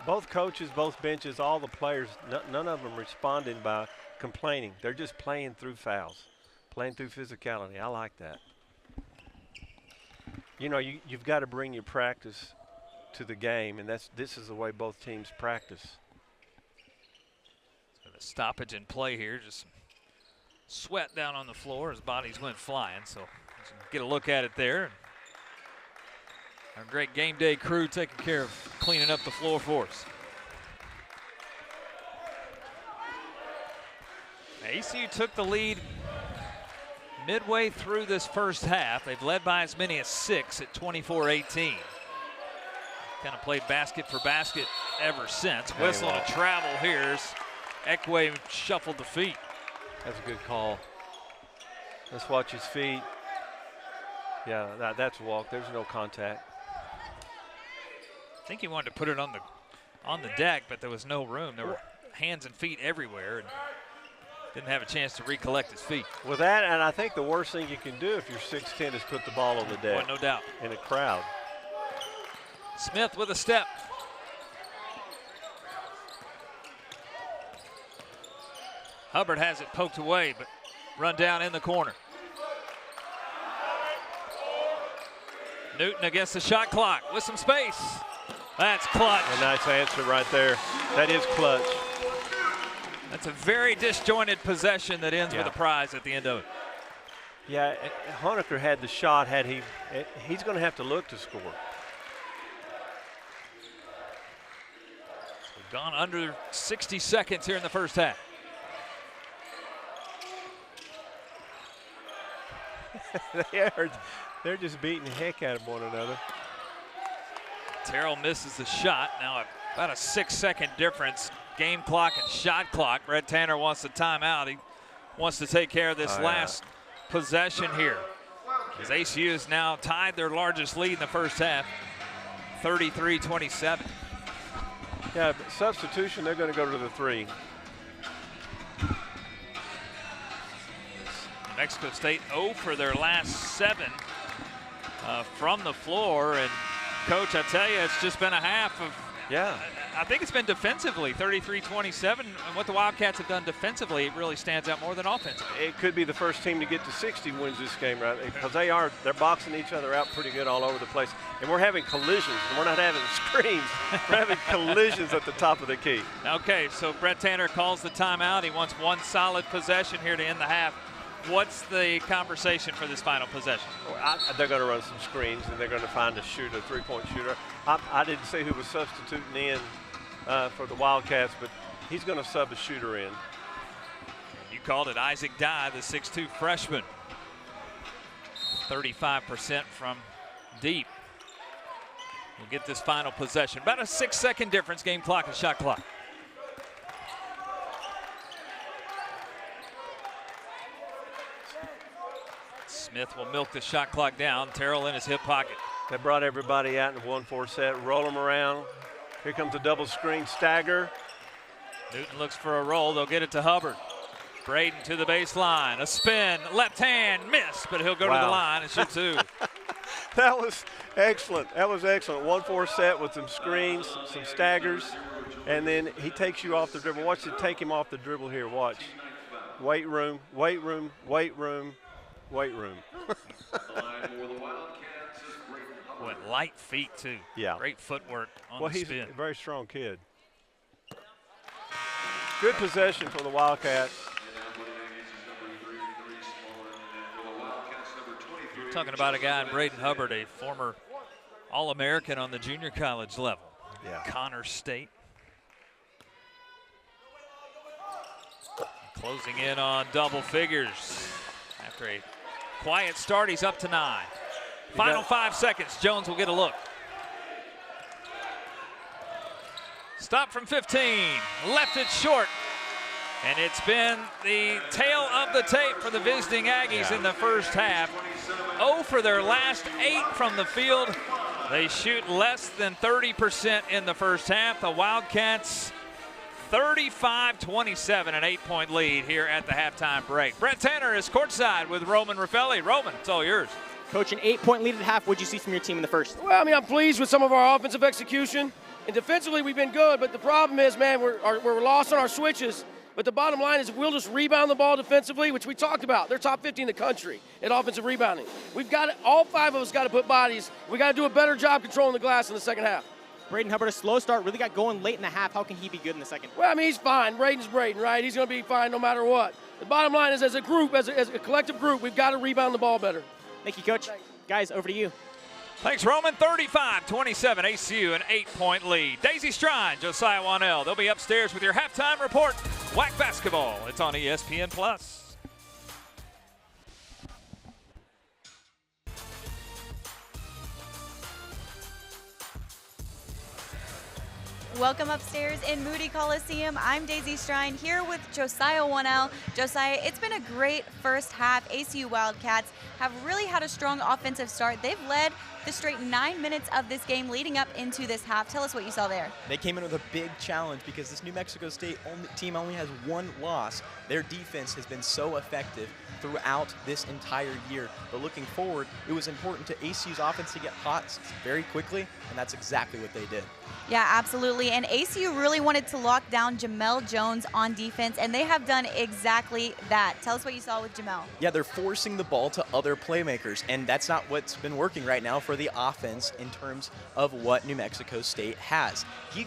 Speaker 2: both coaches, both benches, all the players, none of them responding by complaining. They're just playing through fouls, playing through physicality. I like that. You know, you've got to bring your practice to the game, and this is the way both teams practice.
Speaker 1: So the stoppage in play here, just sweat down on the floor as bodies went flying. So get a look at it there. Our great game day crew taking care of cleaning up the floor for us. ACU took the lead midway through this first half. They've led by as many as 6 at 24-18. Kind of played basket for basket ever since. Whistle to travel here. Ekwe shuffled the feet.
Speaker 2: That's a good call. Let's watch his feet. Yeah, that's a walk. There's no contact.
Speaker 1: I think he wanted to put it on the deck, but there was no room. There were hands and feet everywhere, and didn't have a chance to recollect his feet.
Speaker 2: With that, and I think the worst thing you can do if you're 6'10" is put the ball on the deck.
Speaker 1: Boy, no doubt.
Speaker 2: In a crowd.
Speaker 1: Smith with a step. Hubbard has it poked away, but run down in the corner. Newton against the shot clock with some space. That's clutch.
Speaker 2: A nice answer right there. That is clutch.
Speaker 1: That's a very disjointed possession that ends with a prize at the end of it.
Speaker 2: Yeah, Honecker had the shot. He's going to have to look to score.
Speaker 1: We've gone under 60 seconds here in the first half.
Speaker 2: They're just beating the heck out of one another.
Speaker 1: Terrell misses the shot. Now about a 6-second difference. Game clock and shot clock. Brett Tanner wants the timeout. He wants to take care of this last possession here. As ACU has now tied their largest lead in the first half, 33-27.
Speaker 2: Yeah, substitution, they're going to go to the 3.
Speaker 1: New Mexico State 0 for their last 7 from the floor. And Coach, I tell you, it's just been a half of, I think it's been defensively, 33-27. And what the Wildcats have done defensively, it really stands out more than offensively.
Speaker 2: It could be the first team to get to 60 wins this game, right? Because they're boxing each other out pretty good all over the place. And we're having collisions, and we're not having screens. We're having collisions at the top of the key.
Speaker 1: Okay, so Brett Tanner calls the timeout. He wants one solid possession here to end the half. What's the conversation for this final possession?
Speaker 2: They're going to run some screens, and they're going to find a shooter, a three-point shooter. I didn't say who was substituting in for the Wildcats, but he's going to sub a shooter in.
Speaker 1: You called it Isaac Dye, the 6'2 freshman. 35% from deep. We'll get this final possession. About a 6-second difference, game clock and shot clock. Smith will milk the shot clock down. Terrell in his hip pocket.
Speaker 2: They brought everybody out in a 1-4 set, roll them around. Here comes a double screen stagger.
Speaker 1: Newton looks for a roll. They'll get it to Hubbard. Braden to the baseline. A spin, left hand, miss, but he'll go to the line and shoot 2.
Speaker 2: That was excellent. That was excellent. 1-4 set with some screens, some staggers, and then he takes you off the dribble. Watch it take him off the dribble here. Watch. Weight room, weight room, weight room, weight room.
Speaker 1: What, light feet, too.
Speaker 2: Yeah.
Speaker 1: Great footwork on the spin.
Speaker 2: He's a very strong kid. Good possession for the Wildcats.
Speaker 1: You're talking about a guy in Braden Hubbard, a former All-American on the junior college level.
Speaker 2: Yeah.
Speaker 1: Connor State. Closing in on double figures. After a quiet start, he's up to 9. Final 5 seconds. Jones will get a look. Stop from 15. Left it short. And it's been the tail of the tape for the visiting Aggies in the first half. 0 for their last 8 from the field. They shoot less than 30% in the first half. The Wildcats 35-27, an 8-point lead here at the halftime break. Brett Tanner is courtside with Roman Raffelli. Roman, it's all yours.
Speaker 3: Coach, an 8-point lead at half. What did you see from your team in the first?
Speaker 4: Well, I mean, I'm pleased with some of our offensive execution. And defensively, we've been good. But the problem is, man, we're lost on our switches. But the bottom line is we'll just rebound the ball defensively, which we talked about. They're top 50 in the country at offensive rebounding. We've got it. All 5 of us got to put bodies. We got to do a better job controlling the glass in the second half.
Speaker 3: Braden Hubbard, a slow start, really got going late in the half. How can he be good in the second?
Speaker 4: Well, I mean, he's fine. Braden's Braden, right? He's going to be fine no matter what. The bottom line is, as a group, as a collective group, we've got to rebound the ball better.
Speaker 3: Thank you, Coach. Guys, over to you.
Speaker 1: Thanks, Roman. 35-27, ACU, an 8-point lead. Daisy Strine, Josiah Wanell. They'll be upstairs with your halftime report. WAC basketball. It's on ESPN+.
Speaker 5: Welcome upstairs in Moody Coliseum. I'm Daisy Strine here with Josiah Wanell. Josiah, it's been a great first half. ACU Wildcats have really had a strong offensive start. They've led the straight 9 minutes of this game leading up into this half. Tell us what you saw there.
Speaker 6: They came in with a big challenge because this New Mexico State team only has 1 loss. Their defense has been so effective throughout this entire year. But looking forward, it was important to ACU's offense to get hot very quickly, and that's exactly what they did.
Speaker 5: Yeah, absolutely. And ACU really wanted to lock down Jamel Jones on defense, and they have done exactly that. Tell us what you saw with Jamel.
Speaker 6: Yeah, they're forcing the ball to other playmakers, and that's not what's been working right now for the offense in terms of what New Mexico State has. He's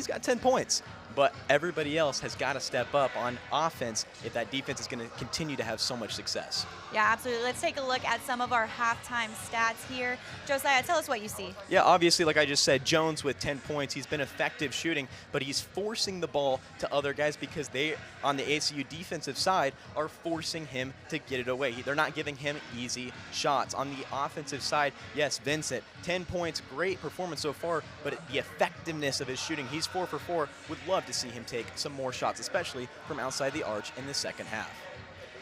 Speaker 6: got 10 points. But everybody else has got to step up on offense if that defense is going to continue to have so much success.
Speaker 5: Yeah, absolutely. Let's take a look at some of our halftime stats here. Josiah, tell us what you see.
Speaker 6: Yeah, obviously, like I just said, Jones with 10 points. He's been effective shooting, but he's forcing the ball to other guys because they, on the ACU defensive side, are forcing him to get it away. They're not giving him easy shots. On the offensive side, yes, Vincent, 10 points, great performance so far, but the effectiveness of his shooting, he's 4 for 4. Would love to see him take some more shots, especially from outside the arch in the second half.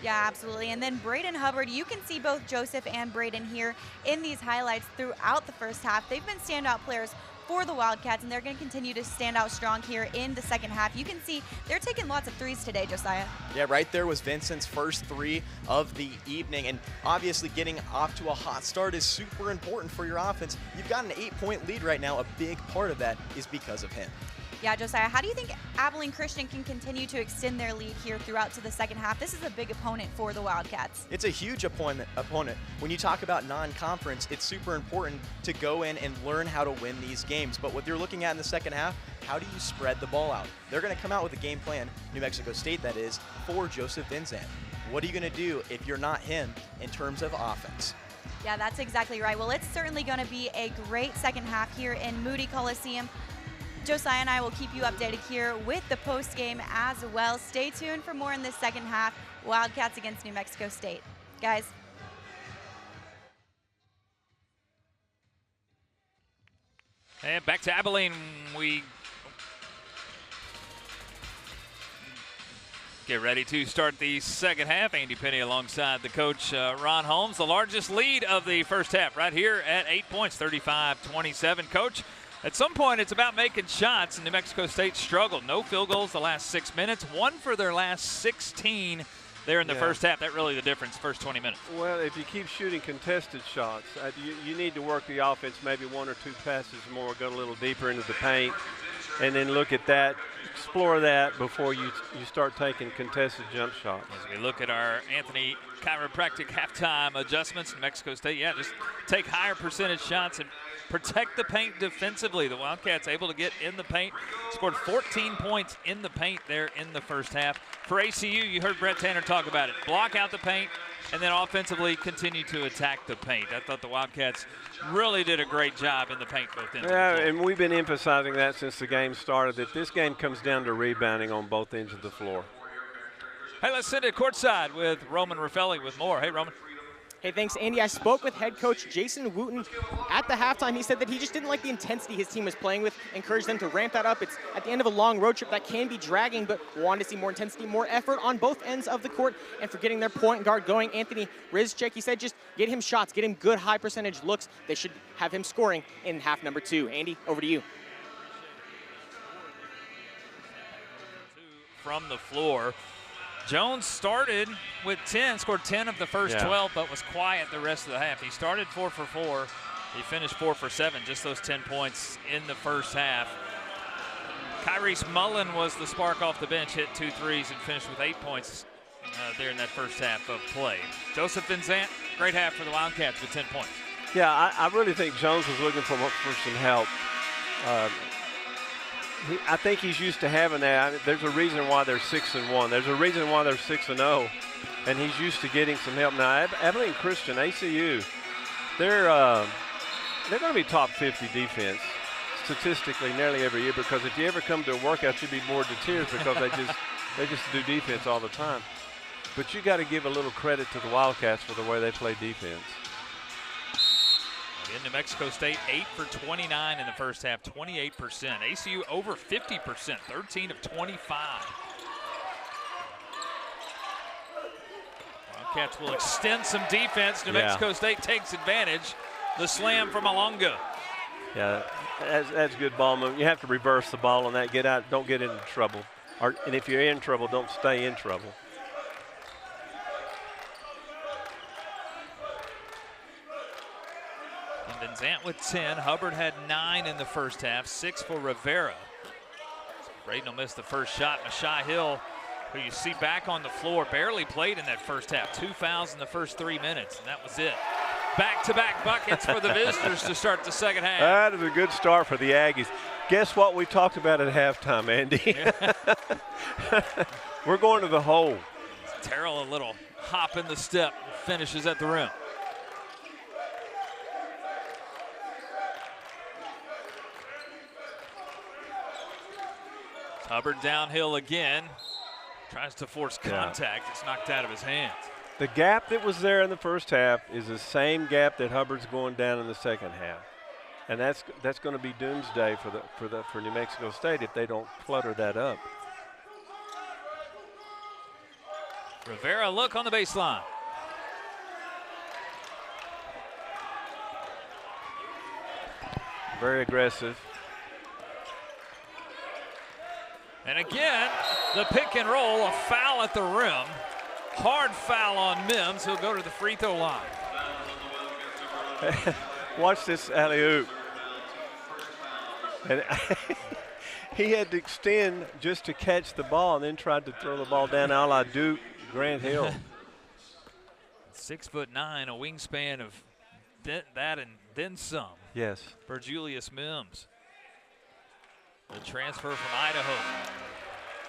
Speaker 5: Yeah, absolutely. And then Braden Hubbard, you can see both Joseph and Braden here in these highlights throughout the first half. They've been standout players for the Wildcats, and they're going to continue to stand out strong here in the second half. You can see they're taking lots of threes today, Josiah.
Speaker 6: Yeah, right there was Vincent's first three of the evening, and obviously getting off to a hot start is super important for your offense. You've got an 8-point lead right now. A big part of that is because of him.
Speaker 5: Yeah, Josiah, how do you think Abilene Christian can continue to extend their lead here throughout to the second half? This is a big opponent for the Wildcats.
Speaker 6: It's a huge opponent. When you talk about non-conference, it's super important to go in and learn how to win these games. But what you're looking at in the second half, how do you spread the ball out? They're going to come out with a game plan, New Mexico State that is, for Joseph Vinzant. What are you going to do if you're not him in terms of offense?
Speaker 5: Yeah, that's exactly right. Well, it's certainly going to be a great second half here in Moody Coliseum. Josiah and I will keep you updated here with the post game as well. Stay tuned for more in this second half. Wildcats against New Mexico State. Guys.
Speaker 1: And back to Abilene. We get ready to start the second half. Andy Penny alongside the coach, Ron Holmes. The largest lead of the first half right here at 8 points, 35-27. Coach, at some point, it's about making shots, and New Mexico State struggled. No field goals the last 6 minutes, one for their last 16 there in the first half. That really the difference, first 20 minutes.
Speaker 2: Well, if you keep shooting contested shots, you need to work the offense maybe one or two passes more, go a little deeper into the paint, and then look at that, explore that before you start taking contested jump shots.
Speaker 1: As we look at our Anthony Chiropractic halftime adjustments, New Mexico State, just take higher percentage shots and protect the paint defensively. The Wildcats able to get in the paint, scored 14 points in the paint there in the first half. For ACU, you heard Brett Tanner talk about it. Block out the paint and then offensively continue to attack the paint. I thought the Wildcats really did a great job in the paint both ends.
Speaker 2: Yeah, and we've been emphasizing that since the game started, that this game comes down to rebounding on both ends of the floor.
Speaker 1: Hey, let's sit at courtside with Roman Raffelli with more. Hey, Roman.
Speaker 3: Hey, thanks, Andy. I spoke with head coach Jason Wooten at the halftime. He said that he just didn't like the intensity his team was playing with, encouraged them to ramp that up. It's at the end of a long road trip that can be dragging, but wanted to see more intensity, more effort on both ends of the court. And for getting their point guard going, Anthony Rizchek, he said just get him shots, get him good high percentage looks. They should have him scoring in half number 2. Andy, over to you.
Speaker 1: From the floor. Jones started with 10, scored 10 of the first 12, but was quiet the rest of the half. He started 4 for 4. He finished 4 for 7, just those 10 points in the first half. Kyrese Mullen was the spark off the bench, hit 2 threes and finished with 8 points there in that first half of play. Joseph Vinzant, great half for the Wildcats with 10 points.
Speaker 2: Yeah, I really think Jones was looking for some help. I think he's used to having that. There's a reason why they're 6-1. There's a reason why they're 6-0, and he's used to getting some help. Now, Abilene Christian, ACU, they're going to be top 50 defense statistically nearly every year, because if you ever come to a workout, you'll be bored to tears because they just do defense all the time. But you got to give a little credit to the Wildcats for the way they play defense.
Speaker 1: In New Mexico State, 8 for 29 in the first half, 28%. ACU over 50%, 13 of 25. Wildcats will extend some defense. New Mexico State takes advantage. The slam from Alonga.
Speaker 2: Yeah, that's good ball movement. You have to reverse the ball on that. Get out, don't get into trouble. And if you're in trouble, don't stay in trouble.
Speaker 1: Vinzant with 10. Hubbard had 9 in the first half, 6 for Rivera. Braden will miss the first shot. Mashai Hill, who you see back on the floor, barely played in that first half. 2 fouls in the first 3 minutes, and that was it. Back-to-back buckets for the visitors to start the second half.
Speaker 2: That is a good start for the Aggies. Guess what we talked about at halftime, Andy? We're going to the hole.
Speaker 1: Terrell, a little hop in the step, finishes at the rim. Hubbard downhill again. Tries to force contact. It's knocked out of his hands.
Speaker 2: The gap that was there in the first half is the same gap that Hubbard's going down in the second half. And that's going to be doomsday for New Mexico State if they don't clutter that up.
Speaker 1: Rivera look on the baseline.
Speaker 2: Very aggressive.
Speaker 1: And again, the pick and roll, a foul at the rim. Hard foul on Mims. He'll go to the free throw line.
Speaker 2: Watch this alley-oop. And he had to extend just to catch the ball and then tried to throw the ball down a la Duke Grant Hill.
Speaker 1: 6'9", a wingspan of that and then some.
Speaker 2: Yes.
Speaker 1: For Julius Mims. The transfer from Idaho.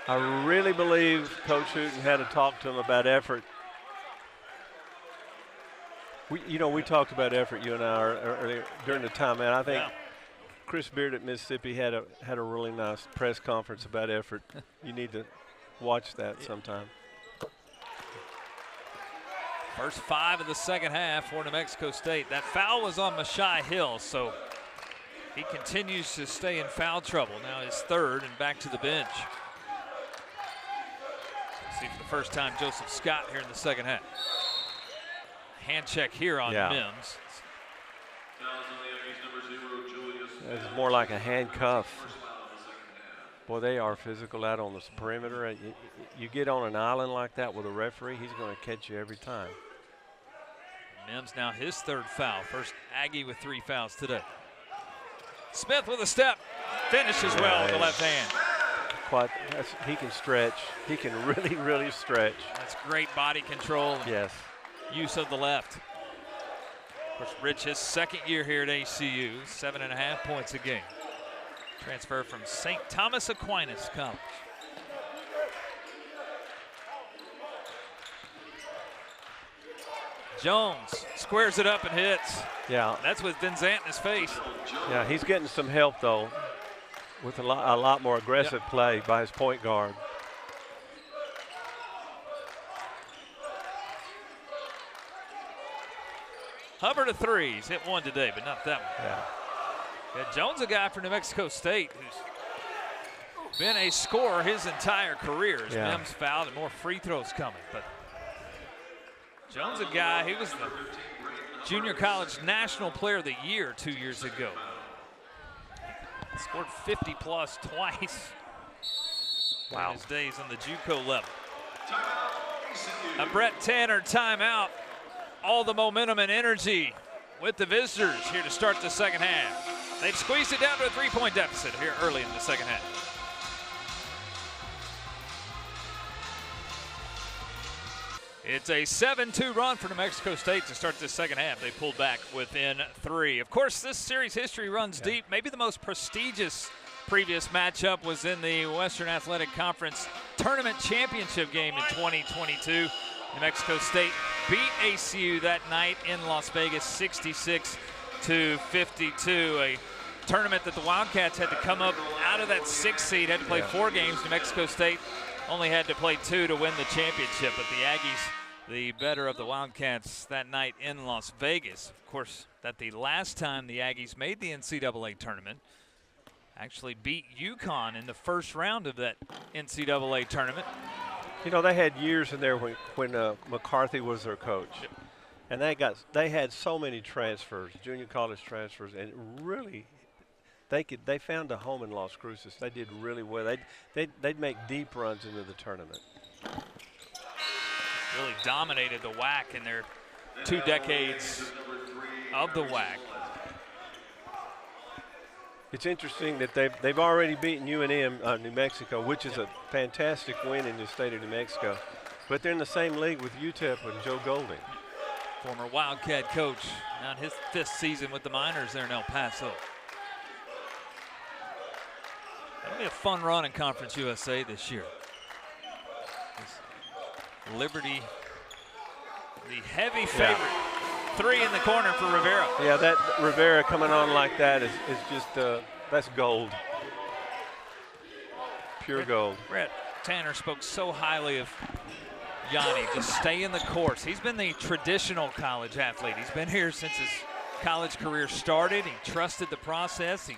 Speaker 2: I really believe Coach Hooten had to talk to him about effort. We talked about effort, you and I, earlier during the timeout. I think Chris Beard at Mississippi had a really nice press conference about effort. You need to watch that sometime.
Speaker 1: First 5 of the second half for New Mexico State. That foul was on Mashai Hill, so he continues to stay in foul trouble. Now his third and back to the bench. So see for the first time Joseph Scott here in the second half. Hand check here on Mims.
Speaker 2: It's more like a handcuff. Boy, they are physical out on the perimeter. You get on an island like that with a referee, he's going to catch you every time.
Speaker 1: Mims now his third foul. First Aggie with 3 fouls today. Smith with a step. Finishes well with the left hand.
Speaker 2: He can stretch. He can really, really stretch.
Speaker 1: That's great body control.
Speaker 2: Yes.
Speaker 1: Use of the left. Of course, Rich, his second year here at ACU, 7.5 points a game. Transfer from St. Thomas Aquinas College. Jones squares it up and hits.
Speaker 2: Yeah.
Speaker 1: That's with Vincent in his face.
Speaker 2: Yeah, he's getting some help, though, with a lot more aggressive play by his point guard.
Speaker 1: Hubbard of threes, hit one today, but not that one. Yeah, Jones, a guy from New Mexico State who's been a scorer his entire career. As Mims fouled and more free throws coming. But Jones, a guy, he was the Junior College National Player of the Year 2 years ago. Scored 50+ twice. Wow. In his days on the JUCO level. A Brett Tanner timeout. All the momentum and energy with the visitors here to start the second half. They've squeezed it down to a 3-point deficit here early in the second half. It's a 7-2 run for New Mexico State to start this second half. They pulled back within 3. Of course, this series history runs deep. Maybe the most prestigious previous matchup was in the Western Athletic Conference Tournament Championship game in 2022. New Mexico State beat ACU that night in Las Vegas 66-52. A tournament that the Wildcats had to come up out of that 6th seed, had to play 4 games. New Mexico State only had to play 2 to win the championship, but the Aggies, the better of the Wildcats that night in Las Vegas. Of course, that the last time the Aggies made the NCAA tournament, actually beat UConn in the first round of that NCAA tournament.
Speaker 2: You know, they had years in there when McCarthy was their coach, and they had so many transfers, junior college transfers, and really, they found a home in Las Cruces. They did really well. They'd make deep runs into the tournament.
Speaker 1: Really dominated the WAC in their 2 decades of the WAC.
Speaker 2: It's interesting that they've already beaten UNM, New Mexico, which is a fantastic win in the state of New Mexico. But they're in the same league with UTEP and Joe Golding.
Speaker 1: Former Wildcat coach, now in his 5th season with the Miners there in El Paso. That'll be a fun run in Conference USA this year. Liberty, the heavy favorite. 3 in the corner for Rivera.
Speaker 2: Yeah, that Rivera coming on like that is just, that's gold. Pure gold.
Speaker 1: Brett Tanner spoke so highly of Yanni. Just stay in the course. He's been the traditional college athlete. He's been here since his college career started. He trusted the process. He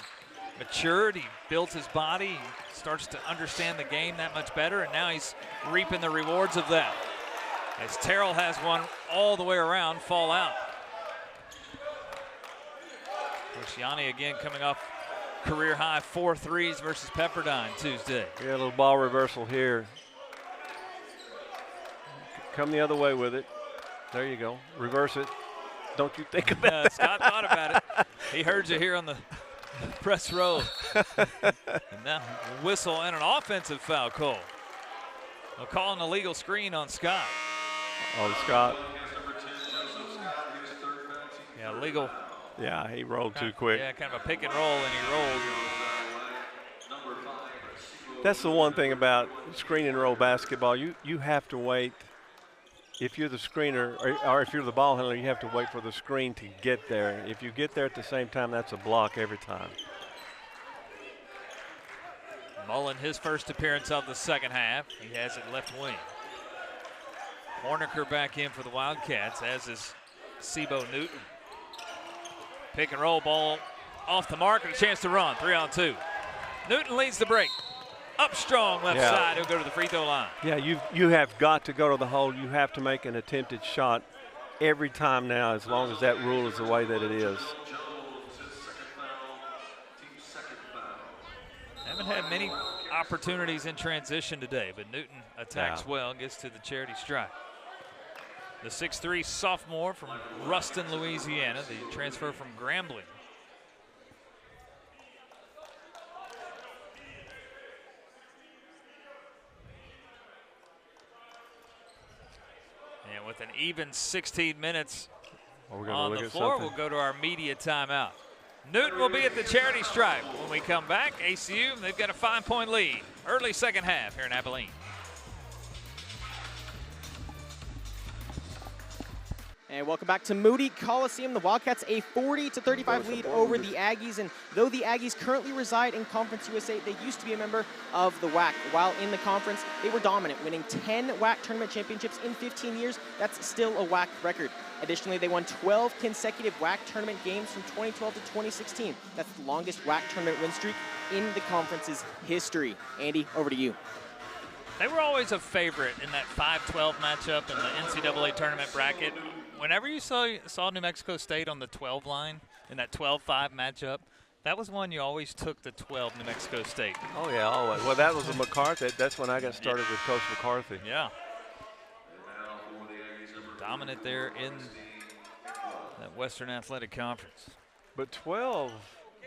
Speaker 1: matured. He built his body. He starts to understand the game that much better, and now he's reaping the rewards of that. As Terrell has one all the way around fall out. Yanni again coming off career high 4 threes versus Pepperdine Tuesday.
Speaker 2: Yeah, a little ball reversal here. Come the other way with it. There you go. Reverse it. Don't you think about that?
Speaker 1: Scott thought about it. He heard you here on the press row. And now whistle and an offensive foul call. They'll call an illegal screen on Scott.
Speaker 2: Oh, Scott.
Speaker 1: Yeah, legal.
Speaker 2: Yeah, he rolled too quick.
Speaker 1: Yeah, kind of a pick and roll, and he rolled.
Speaker 2: That's the one thing about screen and roll basketball. You have to wait. If you're the screener or if you're the ball handler, you have to wait for the screen to get there. If you get there at the same time, that's a block every time.
Speaker 1: Mullen, his first appearance of the second half. He has it left wing. Horniker back in for the Wildcats, as is Sebo Newton. Pick and roll ball off the mark and a chance to run. 3-on-2. Newton leads the break. Up strong left side. He'll go to the free throw line.
Speaker 2: Yeah, you have got to go to the hole. You have to make an attempted shot every time now, as long as that rule is the way that it is.
Speaker 1: Haven't had many opportunities in transition today, but Newton attacks well, gets to the charity stripe. The 6'3" sophomore from Ruston, Louisiana, the transfer from Grambling. And with an even 16 minutes on the floor, we'll go to our media timeout. Newton will be at the charity stripe. When we come back, ACU, they've got a 5-point lead. Early second half here in Abilene.
Speaker 3: And welcome back to Moody Coliseum. The Wildcats a 40-35 lead over the Aggies. And though the Aggies currently reside in Conference USA, they used to be a member of the WAC. While in the conference, they were dominant, winning 10 WAC tournament championships in 15 years. That's still a WAC record. Additionally, they won 12 consecutive WAC tournament games from 2012 to 2016. That's the longest WAC tournament win streak in the conference's history. Andy, over to you.
Speaker 1: They were always a favorite in that 5-12 matchup in the NCAA tournament bracket. Whenever you saw New Mexico State on the 12 line in that 12-5 matchup, that was one you always took the 12 New Mexico State.
Speaker 2: Oh, yeah, always. Well, that was a McCarthy. That's when I got started with Coach McCarthy.
Speaker 1: Yeah. Dominant there in that Western Athletic Conference.
Speaker 2: But 12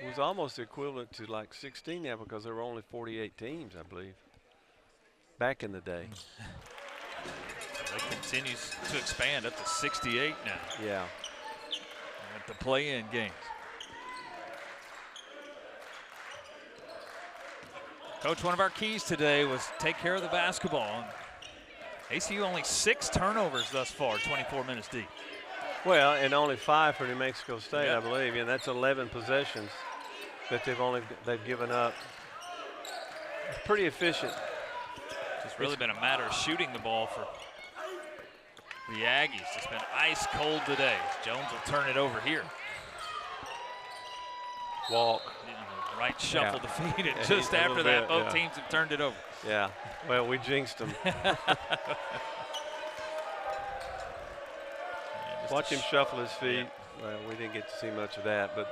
Speaker 2: was almost equivalent to like 16 now, because there were only 48 teams, I believe, back in the day.
Speaker 1: It continues to expand up to 68 now.
Speaker 2: Yeah.
Speaker 1: At the play-in games. Coach, one of our keys today was take care of the basketball. ACU only 6 turnovers thus far, 24 minutes deep.
Speaker 2: Well, and only 5 for New Mexico State, I believe, and that's 11 possessions that they've given up. It's pretty efficient.
Speaker 1: It's really been a matter of shooting the ball for the Aggies. It's been ice cold today. Jones will turn it over here.
Speaker 2: Walk.
Speaker 1: Right shuffle defeated. Just after that, both teams have turned it over.
Speaker 2: Yeah. Well, we jinxed them. Watch him shuffle his feet. Well, we didn't get to see much of that, but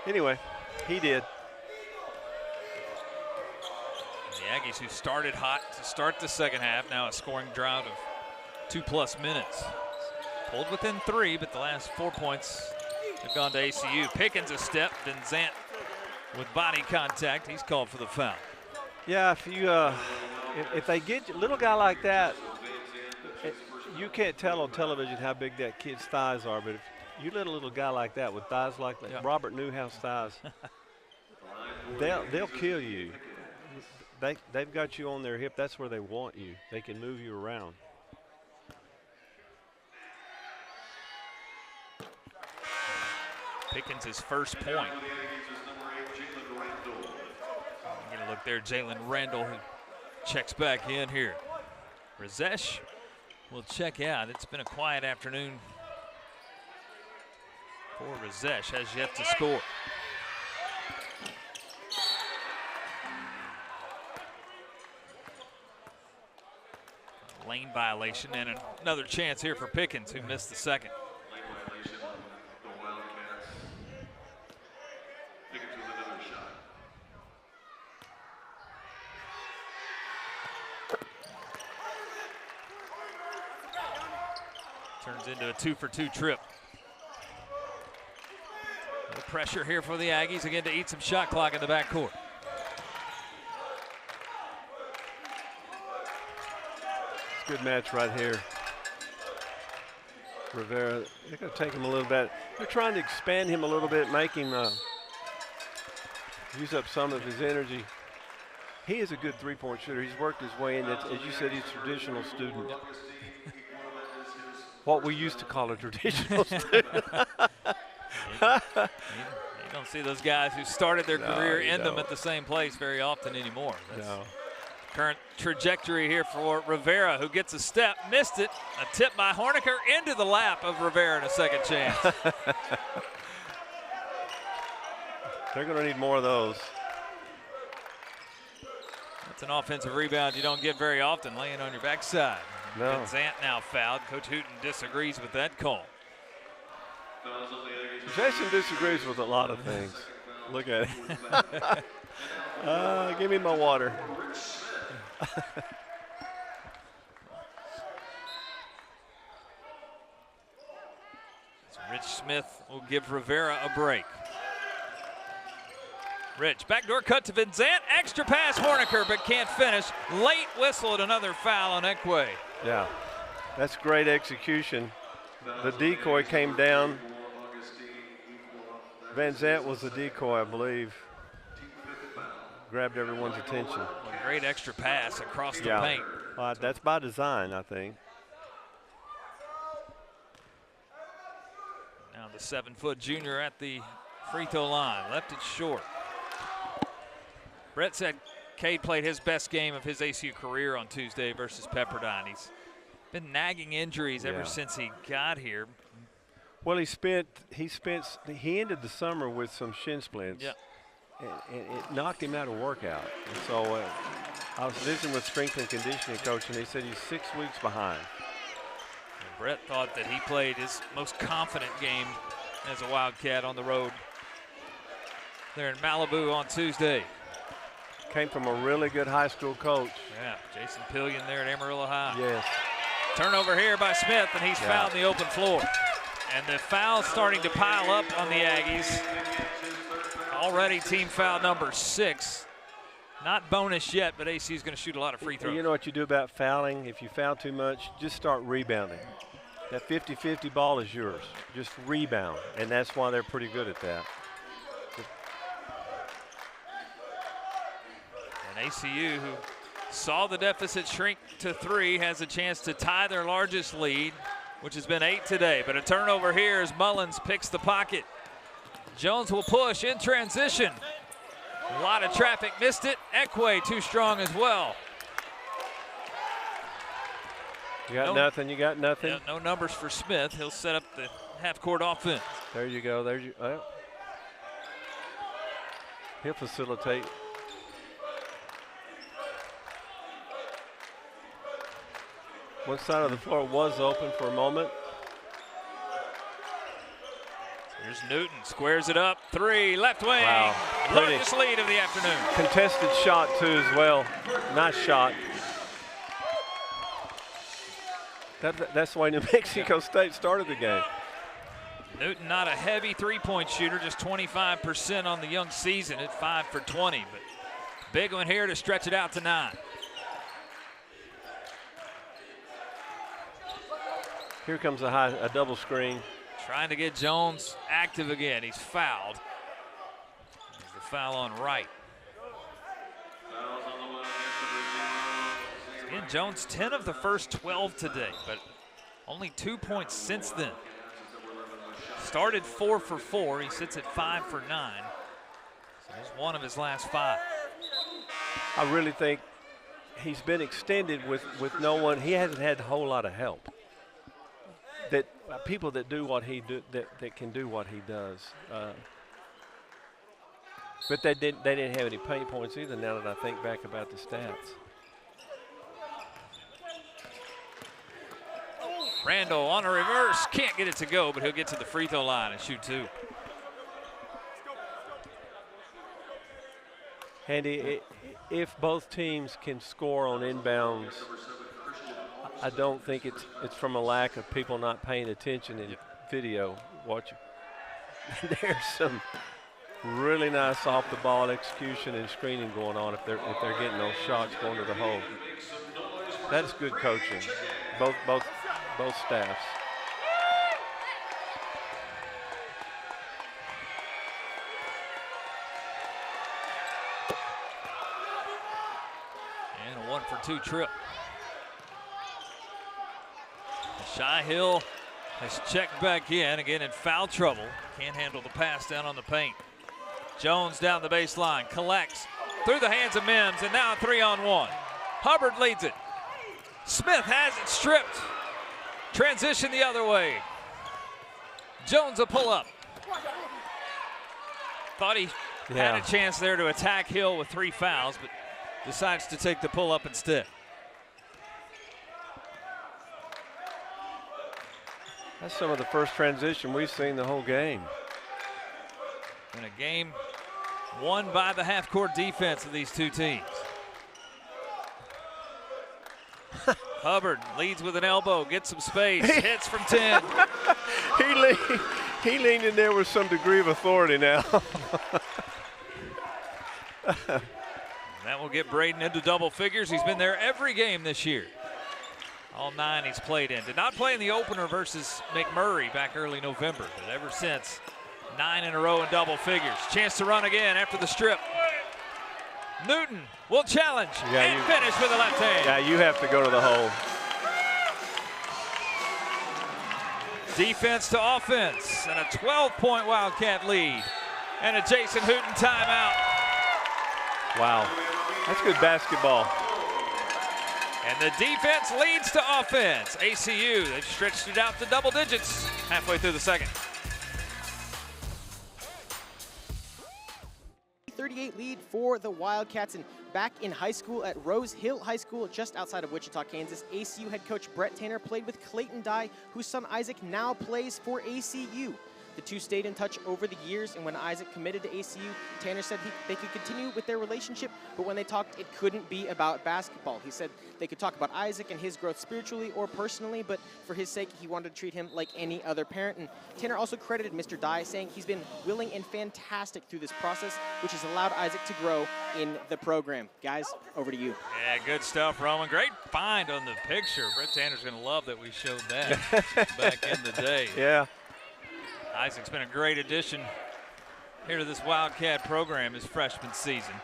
Speaker 2: anyway, he did.
Speaker 1: The Aggies, who started hot to start the second half, now a scoring drought of 2+ minutes. Pulled within 3, but the last 4 points have gone to ACU. Pickens a step, then Zant with body contact. He's called for the foul.
Speaker 2: Yeah, if they get a little guy like that, you can't tell on television how big that kid's thighs are, but if you let a little guy like that with thighs like that, Robert Newhouse thighs, they'll kill you. They've got you on their hip. That's where they want you. They can move you around.
Speaker 1: Pickens his first point. You're gonna look there, Jalen Randall, who checks back in here. Razesh will check out. It's been a quiet afternoon for Razesh, has yet to score. Lane violation and another chance here for Pickens, who missed the second. Turns into a 2-for-2 trip. No pressure here for the Aggies again to eat some shot clock in the backcourt.
Speaker 2: It's a good match right here. Rivera, they're going to take him a little bit. They're trying to expand him a little bit, make him use up some of his energy. He is a good three-point shooter. He's worked his way in. As you said, he's a traditional student. What we used to call a traditional student.
Speaker 1: You don't see those guys who started their career end them at the same place very often anymore. That's current trajectory here for Rivera, who gets a step, missed it. A tip by Horniker into the lap of Rivera and a second chance.
Speaker 2: They're going to need more of those.
Speaker 1: That's an offensive rebound you don't get very often, laying on your backside.
Speaker 2: No.
Speaker 1: Zant now fouled. Coach Hooten disagrees with that call.
Speaker 2: Jason disagrees with a lot of things. Look at it. Give me my water.
Speaker 1: So Rich Smith will give Rivera a break. Rich, backdoor cut to Van Zant, extra pass Horniker, but can't finish. Late whistle at another foul on Ekwe.
Speaker 2: Yeah, that's great execution. The decoy came down. Van Zant was the decoy, I believe. Grabbed everyone's attention.
Speaker 1: A great extra pass across the paint.
Speaker 2: That's by design, I think.
Speaker 1: Now the 7-foot junior at the free throw line, left it short. Brett said Cade played his best game of his ACU career on Tuesday versus Pepperdine. He's been nagging injuries ever since he got here.
Speaker 2: Well, he ended the summer with some shin splints.
Speaker 1: Yeah.
Speaker 2: And it knocked him out of workout. And so I was visiting with strength and conditioning coach, and he said he's 6 weeks behind.
Speaker 1: And Brett thought that he played his most confident game as a Wildcat on the road there in Malibu on Tuesday.
Speaker 2: Came from a really good high school coach.
Speaker 1: Yeah, Jason Pillion there at Amarillo High.
Speaker 2: Yes.
Speaker 1: Turnover here by Smith, and he's fouled in the open floor. And the foul's starting to pile up on the Aggies. Already team foul number 6. Not bonus yet, but AC is going to shoot a lot of free throws.
Speaker 2: You know what you do about fouling? If you foul too much, just start rebounding. That 50-50 ball is yours. Just rebound, and that's why they're pretty good at that.
Speaker 1: And ACU, who saw the deficit shrink to 3, has a chance to tie their largest lead, which has been 8 today. But a turnover here as Mullins picks the pocket. Jones will push in transition. A lot of traffic, missed it. Ekwe too strong as well.
Speaker 2: You got nothing, you got nothing.
Speaker 1: Yeah, no numbers for Smith. He'll set up the half-court offense.
Speaker 2: There you go, he'll facilitate. One side of the floor was open for a moment.
Speaker 1: Here's Newton, squares it up, 3, left wing.
Speaker 2: Wow,
Speaker 1: largest lead of the afternoon.
Speaker 2: Contested shot too as well, nice shot. That's the way New Mexico State started the game.
Speaker 1: Newton not a heavy three-point shooter, just 25% on the young season at 5 for 20, but big one here to stretch it out to 9.
Speaker 2: Here comes a double screen.
Speaker 1: Trying to get Jones active again. He's fouled. There's the foul on Wright. Again, Jones 10 of the first 12 today, but only 2 points since then. Started 4 for 4. He sits at 5 for 9. So there's one of his last 5.
Speaker 2: I really think he's been extended with no one. He hasn't had a whole lot of help. That people that do what he do that can do what he does. But they didn't have any paint points either. Now that I think back about the stats.
Speaker 1: Randall on a reverse, can't get it to go, but he'll get to the free throw line and shoot 2.
Speaker 2: Handy, if both teams can score on inbounds, I don't think it's from a lack of people not paying attention in video watching. There's some really nice off the ball execution and screening going on if they're getting those shots going to the hole. That's good coaching, both staffs.
Speaker 1: And a 1-for-2 trip. Shy Hill has checked back again in foul trouble. Can't handle the pass down on the paint. Jones down the baseline, collects through the hands of Mims, and now a 3-on-1. Hubbard leads it. Smith has it stripped. Transition the other way. Jones a pull up. Thought he had a chance there to attack Hill with 3 fouls, but decides to take the pull up instead.
Speaker 2: That's some of the first transition we've seen the whole game.
Speaker 1: In a game won by the half-court defense of these two teams. Hubbard leads with an elbow, gets some space, hits from 10.
Speaker 2: He leaned in there with some degree of authority now.
Speaker 1: That will get Braden into double figures. He's been there every game this year. All 9 he's played in. Did not play in the opener versus McMurray back early November, but ever since, 9 in a row in double figures. Chance to run again after the strip. Newton will challenge and finish with the left hand.
Speaker 2: Yeah, you have to go to the hole.
Speaker 1: Defense to offense and a 12-point Wildcat lead. And a Jason Hooten timeout.
Speaker 2: Wow, that's good basketball.
Speaker 1: And the defense leads to offense. ACU, they've stretched it out to double digits halfway through the second.
Speaker 3: 38 lead for the Wildcats, and back in high school at Rose Hill High School just outside of Wichita, Kansas, ACU head coach Brett Tanner played with Clayton Dye, whose son Isaac now plays for ACU. The two stayed in touch over the years, and when Isaac committed to ACU, Tanner said they could continue with their relationship, but when they talked, it couldn't be about basketball. He said they could talk about Isaac and his growth spiritually or personally, but for his sake, he wanted to treat him like any other parent. And Tanner also credited Mr. Dye, saying he's been willing and fantastic through this process, which has allowed Isaac to grow in the program. Guys, over to you.
Speaker 1: Yeah, good stuff, Roman. Great find on the picture. Brett Tanner's going to love that we showed that back in the day.
Speaker 2: Yeah.
Speaker 1: Isaac's been a great addition here to this Wildcat program his freshman season.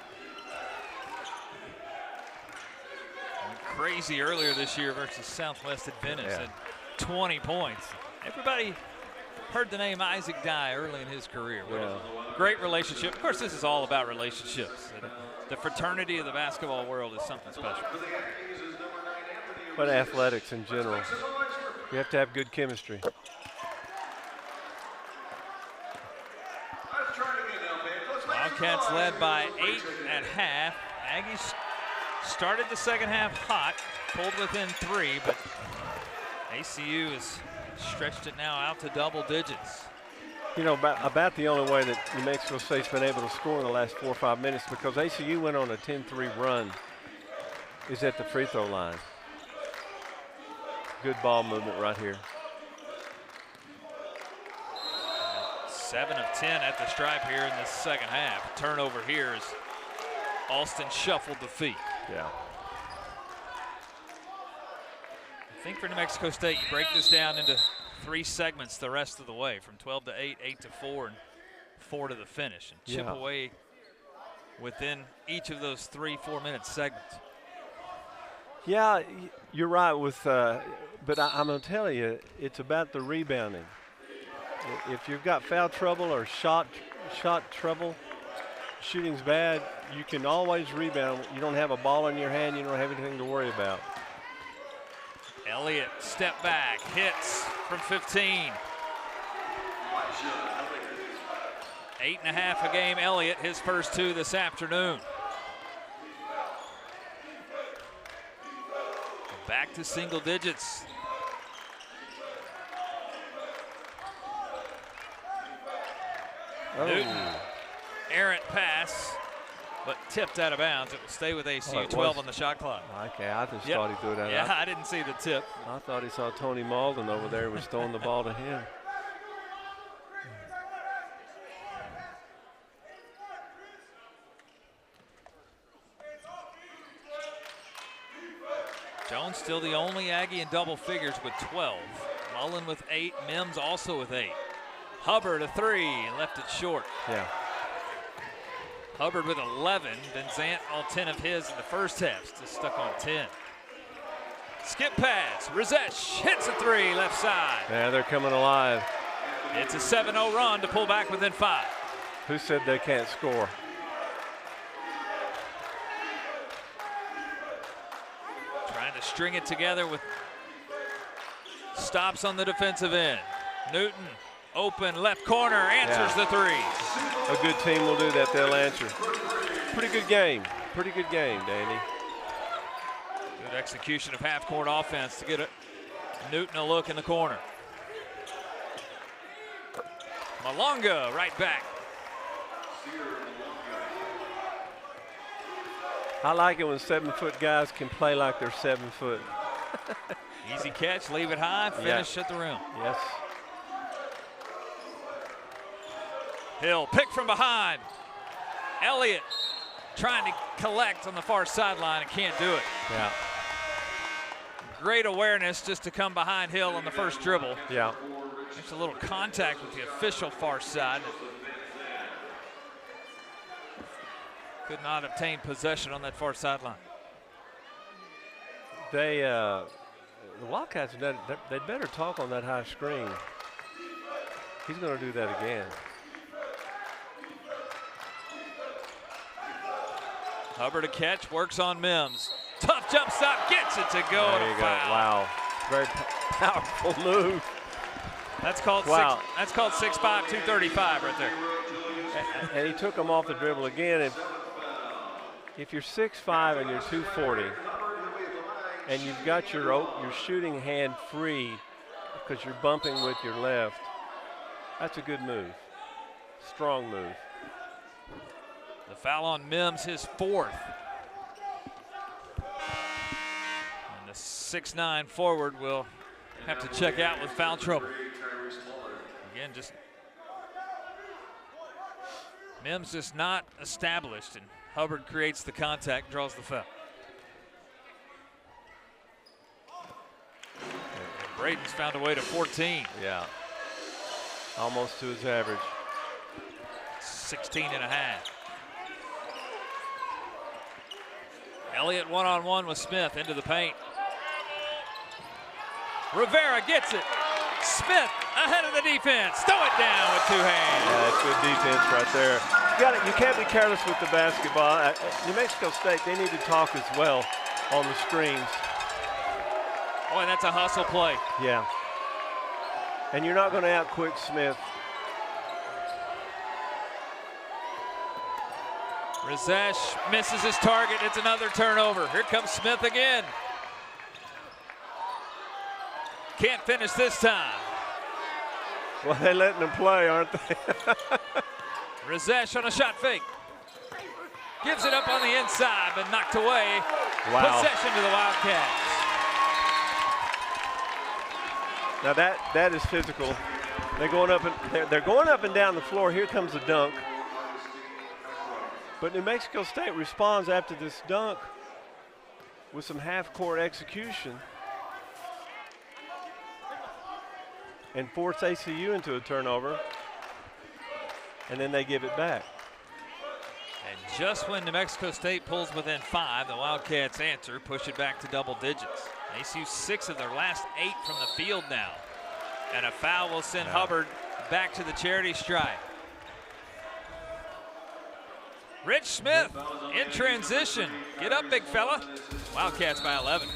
Speaker 1: Went crazy earlier this year versus Southwest Adventist at 20 points. Everybody heard the name Isaac Dye early in his career. What a great relationship. Of course, this is all about relationships. The fraternity of the basketball world is something special.
Speaker 2: But athletics in general, you have to have good chemistry.
Speaker 1: Wildcats led by 8 at half. Aggies started the second half hot, pulled within 3, but ACU has stretched it now out to double digits.
Speaker 2: You know, about the only way that New Mexico State's been able to score in the last 4 or 5 minutes, because ACU went on a 10-3 run, is at the free throw line. Good ball movement right here.
Speaker 1: 7 of 10 at the stripe here in the second half. Turnover here as Alston shuffled the feet.
Speaker 2: Yeah.
Speaker 1: I think for New Mexico State, you break this down into 3 segments the rest of the way, from 12 to 8, 8 to 4, and 4 to the finish, and chip away within each of those 3-4 minute segments.
Speaker 2: Yeah, you're right with, but I'm going to tell you, it's about the rebounding. If you've got foul trouble or shot trouble, shooting's bad, you can always rebound. You don't have a ball in your hand, you don't have anything to worry about.
Speaker 1: Elliott, step back, hits from 15. 8.5 a game, Elliott, his first 2 this afternoon. Back to single digits.
Speaker 2: Oh.
Speaker 1: Newton, errant pass. but tipped out of bounds. It will stay with ACU. 12 on the shot clock.
Speaker 2: Okay, I just thought he threw that
Speaker 1: Yeah,
Speaker 2: out.
Speaker 1: I didn't see the tip.
Speaker 2: I thought he saw Tony Malden over there was throwing the ball to him.
Speaker 1: Jones still the only Aggie in double figures with 12. Mullen with 8, Mims also with 8. Hubbard a 3 and left it short.
Speaker 2: Yeah.
Speaker 1: Hubbard with 11, then Zant all 10 of his in the first half, still stuck on 10. Skip pass, Razesh hits a 3 left side.
Speaker 2: Yeah, they're coming alive.
Speaker 1: It's a 7-0 run to pull back within 5.
Speaker 2: Who said they can't score?
Speaker 1: Trying to string it together with stops on the defensive end. Newton, open left corner, answers the 3.
Speaker 2: A good team will do that, they'll answer. Pretty good game, Danny.
Speaker 1: Good execution of half-court offense to get Newton a look in the corner. Malonga right back.
Speaker 2: I like it when 7-foot guys can play like they're 7 foot.
Speaker 1: Easy catch, leave it high, finish at the rim.
Speaker 2: Yes.
Speaker 1: Hill, pick from behind. Elliott trying to collect on the far sideline and can't do it.
Speaker 2: Yeah.
Speaker 1: Great awareness just to come behind Hill on the first dribble.
Speaker 2: Yeah.
Speaker 1: There's a little contact with the official far side. Could not obtain possession on that far sideline.
Speaker 2: They, the Wildcats, they'd better talk on that high screen. He's going to do that again.
Speaker 1: Hubbard a catch, works on Mims. Tough jump stop, gets it to go.
Speaker 2: There you go. Wow. Very powerful move.
Speaker 1: That's called 6'5", 235 right there.
Speaker 2: And he took him off the dribble again. If you're 6'5" and you're 240, and you've got your shooting hand free because you're bumping with your left, that's a good move. Strong move.
Speaker 1: The foul on Mims, his 4th. And the 6'9" forward will have to check out with foul trouble. Again, just Mims just not established, and Hubbard creates the contact, draws the foul. And Braden's found a way to 14.
Speaker 2: Yeah. Almost to his average.
Speaker 1: 16 and a half. Elliott one-on-one with Smith into the paint. Rivera gets it. Smith ahead of the defense. Throw it down with 2 hands.
Speaker 2: Yeah, that's good defense right there. You can't be careless with the basketball. New Mexico State, they need to talk as well on the screens.
Speaker 1: Boy, that's a hustle play.
Speaker 2: Yeah. And you're not going to out-quick Smith.
Speaker 1: Razesh misses his target. It's another turnover. Here comes Smith again. Can't finish this time.
Speaker 2: Well, they're letting him play, aren't they?
Speaker 1: Razesh on a shot fake. Gives it up on the inside, but knocked away.
Speaker 2: Wow.
Speaker 1: Possession to the Wildcats.
Speaker 2: Now that is physical. They're going up and down the floor. Here comes the dunk. But New Mexico State responds after this dunk with some half-court execution and force ACU into a turnover, and then they give it back.
Speaker 1: And just when New Mexico State pulls within 5, the Wildcats answer, push it back to double digits. ACU 6 of their last 8 from the field now. And a foul will send Hubbard back to the charity stripe. Rich Smith in transition. Get up, big fella. Wildcats by 11.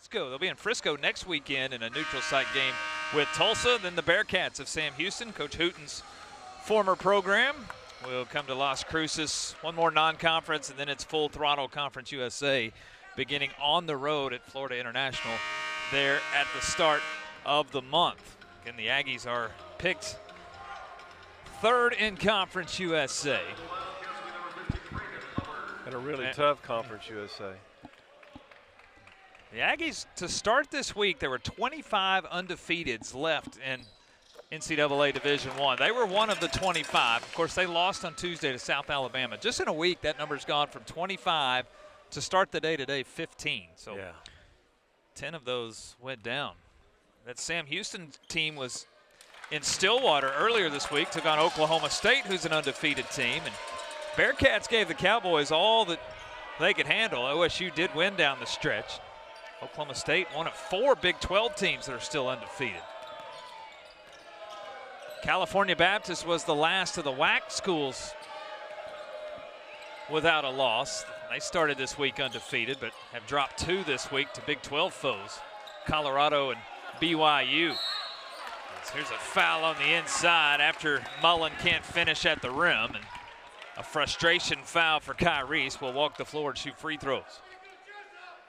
Speaker 1: Frisco. They'll be in Frisco next weekend in a neutral site game with Tulsa. Then the Bearcats of Sam Houston, Coach Hooten's former program, will come to Las Cruces. One more non-conference, and then it's full throttle Conference USA beginning on the road at Florida International there at the start of the month. Again, the Aggies are picked third in Conference USA.
Speaker 2: And a really tough Conference USA.
Speaker 1: The Aggies, to start this week, there were 25 undefeateds left in NCAA Division I. They were one of the 25. Of course, they lost on Tuesday to South Alabama. Just in a week, that number's gone from 25 to start the day today, 15. So 10 of those went down. That Sam Houston team was in Stillwater earlier this week, took on Oklahoma State, who's an undefeated team. And Bearcats gave the Cowboys all that they could handle. OSU did win down the stretch. Oklahoma State, one of 4 Big 12 teams that are still undefeated. California Baptist was the last of the WAC schools without a loss. They started this week undefeated, but have dropped 2 this week to Big 12 foes, Colorado and BYU. Here's a foul on the inside after Mullen can't finish at the rim, and a frustration foul for Kyries. Will walk the floor and shoot free throws.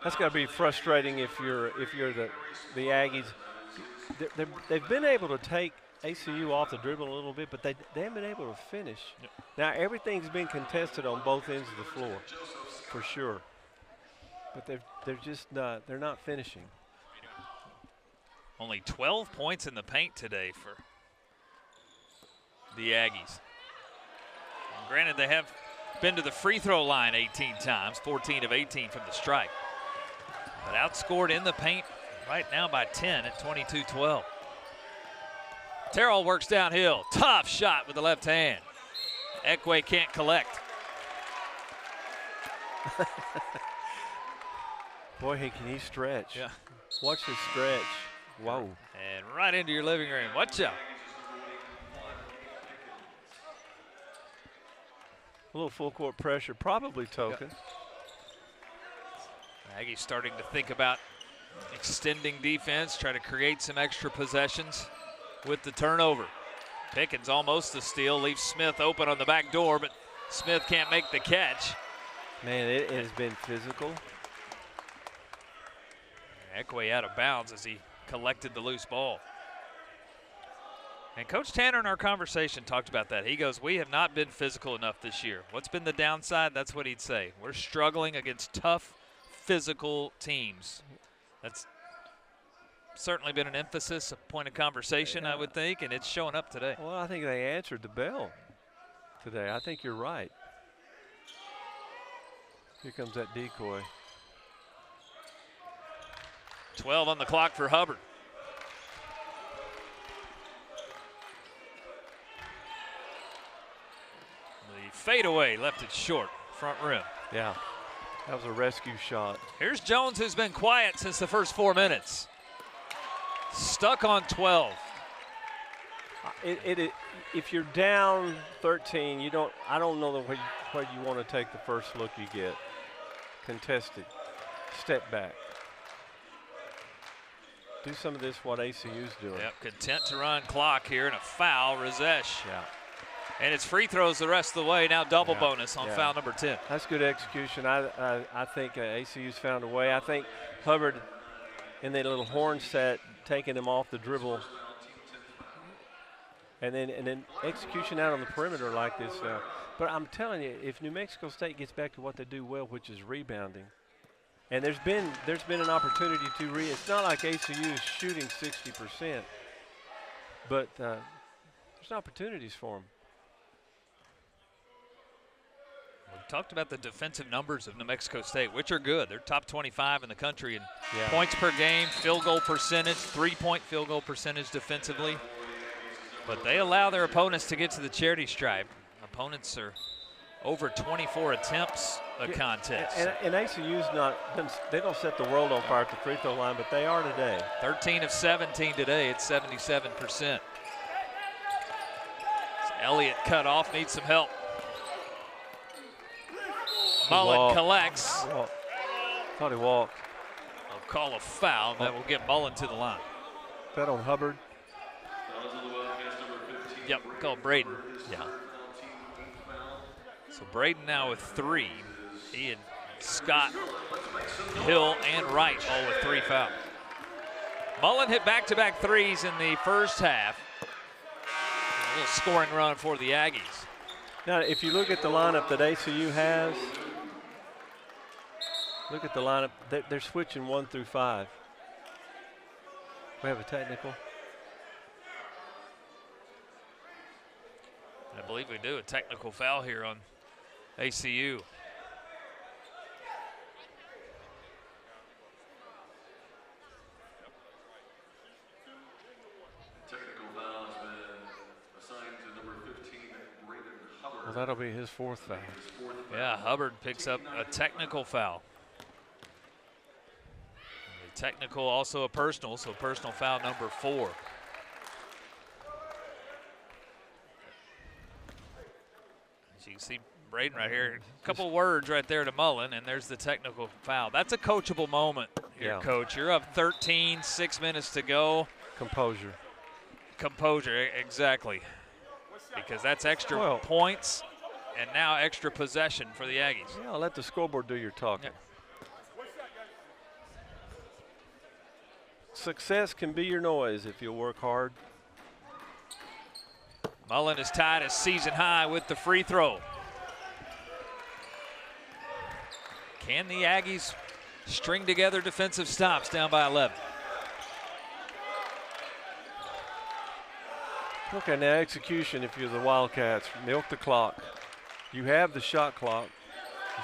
Speaker 2: That's got to be frustrating if you're the Aggies. They've been able to take ACU off the dribble a little bit, but they haven't been able to finish.
Speaker 1: Yep.
Speaker 2: Now everything's been contested on both ends of the floor, for sure. But they're just not. They're not finishing.
Speaker 1: Only 12 points in the paint today for the Aggies. And granted, they have been to the free throw line 18 times, 14 of 18 from the stripe. But outscored in the paint right now by 10 at 22-12. Terrell works downhill. Tough shot with the left hand. Ekwe can't collect.
Speaker 2: Boy, hey, can he stretch?
Speaker 1: Yeah.
Speaker 2: Watch his stretch. Whoa.
Speaker 1: And right into your living room. Watch out.
Speaker 2: A little full court pressure, probably token.
Speaker 1: Aggies starting to think about extending defense, try to create some extra possessions with the turnover. Pickens almost the steal, leaves Smith open on the back door, but Smith can't make the catch.
Speaker 2: Man, it has been physical.
Speaker 1: Ekwe out of bounds as he collected the loose ball. And Coach Tanner in our conversation talked about that. He goes, we have not been physical enough this year. What's been the downside? That's what he'd say. We're struggling against tough, physical teams. That's certainly been an emphasis, a point of conversation, I would think, and it's showing up today.
Speaker 2: Well, I think they answered the bell today. I think you're right. Here comes that decoy.
Speaker 1: 12 on the clock for Hubbard. The fadeaway left it short, front rim.
Speaker 2: Yeah, that was a rescue shot.
Speaker 1: Here's Jones, who's been quiet since the first 4 minutes. Stuck on 12.
Speaker 2: If you're down 13, I don't know where you want to take the first look you get. Contested, step back. Do some of this what ACU's doing.
Speaker 1: Yep, content to run clock here and a foul, Razesh.
Speaker 2: Yeah.
Speaker 1: And it's free throws the rest of the way. Now double bonus on foul number 10.
Speaker 2: That's good execution. I think ACU's found a way. I think Hubbard in that little horn set, taking him off the dribble. And then execution out on the perimeter like this. But I'm telling you, if New Mexico State gets back to what they do well, which is rebounding, and there's been an opportunity to it's not like ACU is shooting 60%, but there's opportunities for them.
Speaker 1: We talked about the defensive numbers of New Mexico State, which are good. They're top 25 in the country in points per game, field goal percentage, 3-point field goal percentage defensively. But they allow their opponents to get to the charity stripe. Opponents are over 24 attempts a contest.
Speaker 2: And ACU's they don't set the world on fire at the free throw line, but they are today.
Speaker 1: 13 of 17 today, it's 77%. Elliott cut off, needs some help. Mullen collects.
Speaker 2: Thought he walked.
Speaker 1: They'll call a foul that will get Mullen to the line.
Speaker 2: Is that on Hubbard?
Speaker 1: Yep, call Braden. Yeah. So Braden now with 3. He and Scott, Hill, and Wright all with 3 fouls. Mullen hit back-to-back threes in the first half. A little scoring run for the Aggies.
Speaker 2: Now, if you look at the lineup that ACU has, look at the lineup. They're switching 1 through 5. We have a technical.
Speaker 1: I believe we do. A technical foul here on ACU.
Speaker 2: Well, that'll be his 4th foul.
Speaker 1: Yeah, Hubbard picks up a technical foul. A technical, also a personal, so personal foul number 4. As you can see Braden right here, a couple words right there to Mullen, and there's the technical foul. That's a coachable moment here, Coach. You're up 13, 6 minutes to go.
Speaker 2: Composure.
Speaker 1: Composure, exactly. Because that's extra points and now extra possession for the Aggies.
Speaker 2: Yeah, let the scoreboard do your talking.
Speaker 1: Yeah.
Speaker 2: Success can be your noise if you'll work hard.
Speaker 1: Mullen is tied as season high with the free throw. Can the Aggies string together defensive stops down by 11?
Speaker 2: Okay, now execution if you're the Wildcats. Milk the clock. You have the shot clock.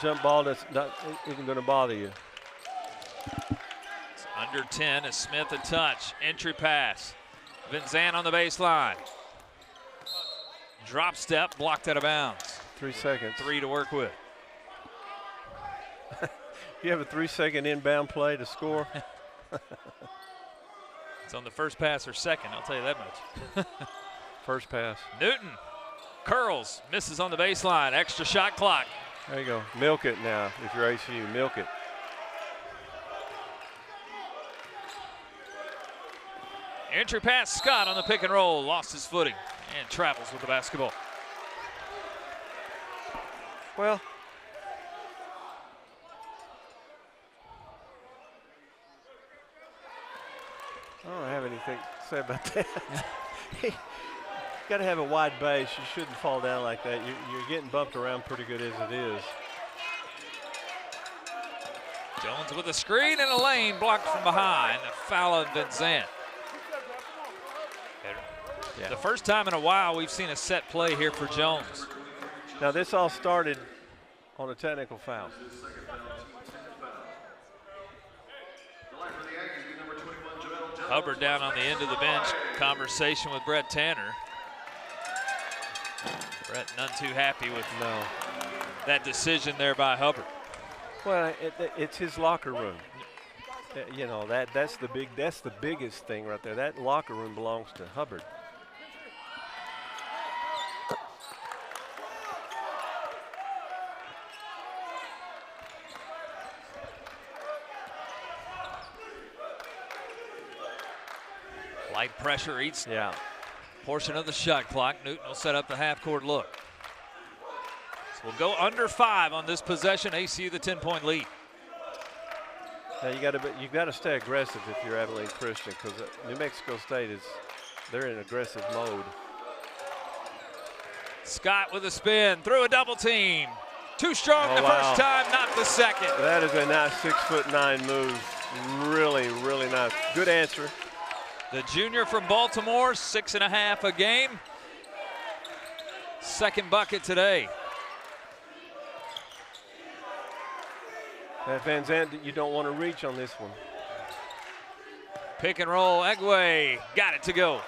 Speaker 2: Jump ball that's not even going to bother you.
Speaker 1: It's under 10 as Smith a touch. Entry pass. Van Zandt on the baseline. Drop step, blocked out of bounds.
Speaker 2: 3 seconds.
Speaker 1: 3 to work with.
Speaker 2: You have a 3-second inbound play to score.
Speaker 1: It's on the first pass or second, I'll tell you that much.
Speaker 2: First pass.
Speaker 1: Newton curls, misses on the baseline. Extra shot clock.
Speaker 2: There you go. Milk it now if you're ACU. Milk it.
Speaker 1: Entry pass, Scott on the pick and roll. Lost his footing and travels with the basketball.
Speaker 2: Well, I don't have anything to say about that. You got to have a wide base. You shouldn't fall down like that. You're getting bumped around pretty good as it is.
Speaker 1: Jones with a screen in a lane, blocked from behind. A foul on Van Zandt. Yeah. The first time in a while we've seen a set play here for Jones.
Speaker 2: Now this all started on a technical foul.
Speaker 1: Hubbard down on the end of the bench. Conversation with Brett Tanner. Brett none too happy with that decision there by Hubbard.
Speaker 2: Well, it's his locker room. You know, that's the biggest thing right there. That locker room belongs to Hubbard.
Speaker 1: Light pressure eats portion of the shot clock. Newton will set up the half-court look. So we'll go under 5 on this possession. ACU the 10-point lead.
Speaker 2: Now you got to stay aggressive if you're Abilene Christian, because New Mexico State they're in aggressive mode.
Speaker 1: Scott with a spin through a double team. Too strong the first time, not the second.
Speaker 2: That is a nice 6'9" move. Really, really nice. Good answer.
Speaker 1: The junior from Baltimore, 6.5 a game. Second bucket today.
Speaker 2: That Van Zandt, you don't want to reach on this one.
Speaker 1: Pick and roll, Egway got it to go.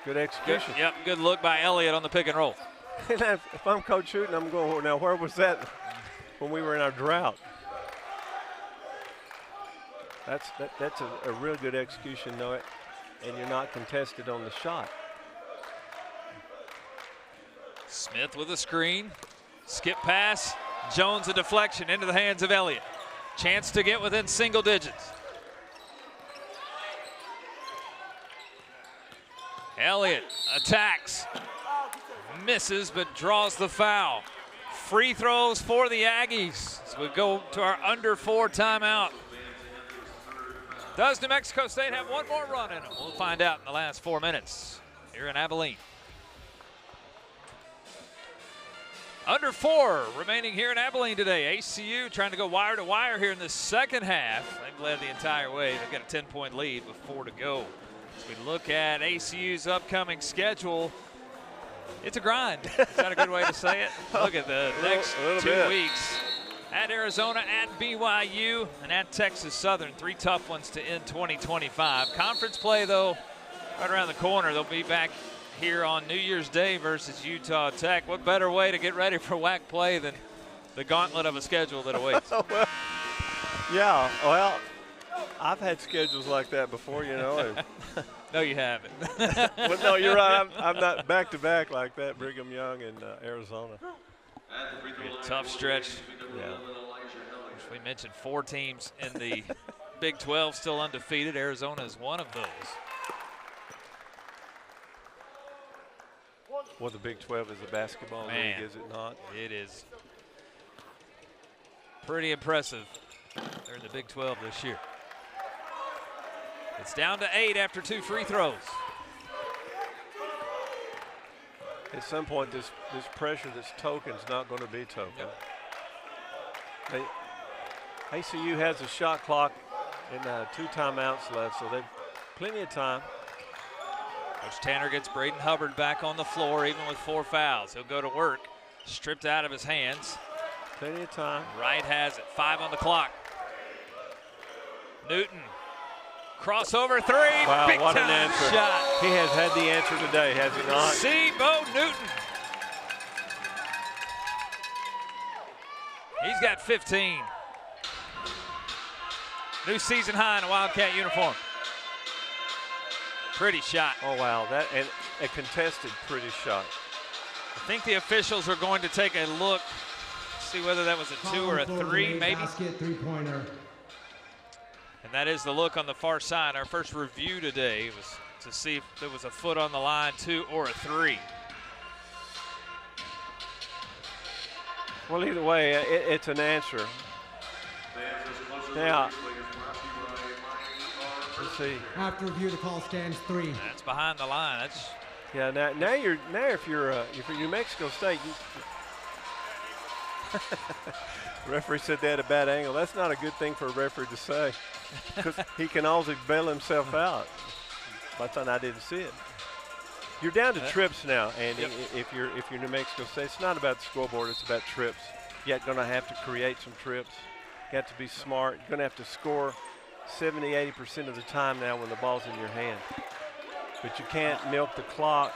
Speaker 2: Good execution.
Speaker 1: Yep, good look by Elliott on the pick and roll.
Speaker 2: If I'm Coach Hooten, I'm going, now where was that when we were in our drought? That's a real good execution, though, and you're not contested on the shot.
Speaker 1: Smith with a screen, skip pass, Jones a deflection into the hands of Elliott. Chance to get within single digits. Elliott attacks, misses, but draws the foul. Free throws for the Aggies as we go to our under 4 timeout. Does New Mexico State have one more run in them? We'll find out in the last 4 minutes here in Abilene. Under 4 remaining here in Abilene today. ACU trying to go wire to wire here in the second half. They've led the entire way. They've got a 10-point lead with 4 to go. As we look at ACU's upcoming schedule, it's a grind. Is that a good way to say it? Look at the next 2 weeks. At Arizona, at BYU, and at Texas Southern. 3 tough ones to end 2025. Conference play, though, right around the corner. They'll be back here on New Year's Day versus Utah Tech. What better way to get ready for WAC play than the gauntlet of a schedule that awaits?
Speaker 2: Yeah, well, I've had schedules like that before, you know.
Speaker 1: No, you haven't.
Speaker 2: Well, no, you're right. I'm not back-to-back like that, Brigham Young and Arizona.
Speaker 1: Tough stretch.
Speaker 2: Yeah.
Speaker 1: We mentioned 4 teams in the Big 12 still undefeated. Arizona is one of those.
Speaker 2: Well, the Big 12 is a basketball league, is it not?
Speaker 1: It is pretty impressive. They're in the Big 12 this year. It's down to 8 after 2 free throws.
Speaker 2: At some point, this pressure that's token is not going to be token. Yep. ACU has a shot clock and 2 timeouts left, so they've plenty of time.
Speaker 1: Coach Tanner gets Braden Hubbard back on the floor, even with 4 fouls. He'll go to work, stripped out of his hands.
Speaker 2: Plenty of time.
Speaker 1: Wright has it, 5 on the clock. Newton, crossover 3,
Speaker 2: wow,
Speaker 1: big
Speaker 2: what
Speaker 1: time
Speaker 2: an answer.
Speaker 1: shot.
Speaker 2: He has had the answer today, has he not?
Speaker 1: See Bo Newton. He's got 15. New season high in a Wildcat uniform. Pretty shot.
Speaker 2: Oh, wow, that and a contested pretty shot.
Speaker 1: I think the officials are going to take a look, see whether that was a 2 or a 3, maybe.
Speaker 7: Basket, 3-pointer.
Speaker 1: And that is the look on the far side. Our first review today was to see if there was a foot on the line, 2 or a 3.
Speaker 2: Well, either way, it's an answer. Now, let's see.
Speaker 7: After review, the call stands 3.
Speaker 1: That's behind the line. That's
Speaker 2: Yeah, now if you're New Mexico State, referee said they had a bad angle. That's not a good thing for a referee to say, because he can always bail himself out. By the time I didn't see it. You're down to trips now, Andy.
Speaker 1: Yep.
Speaker 2: If you're New Mexico State, it's not about the scoreboard. It's about trips. You're going to have to create some trips. You have to be smart. You're going to have to score 70–80% of the time now when the ball's in your hand. But you can't milk the clock.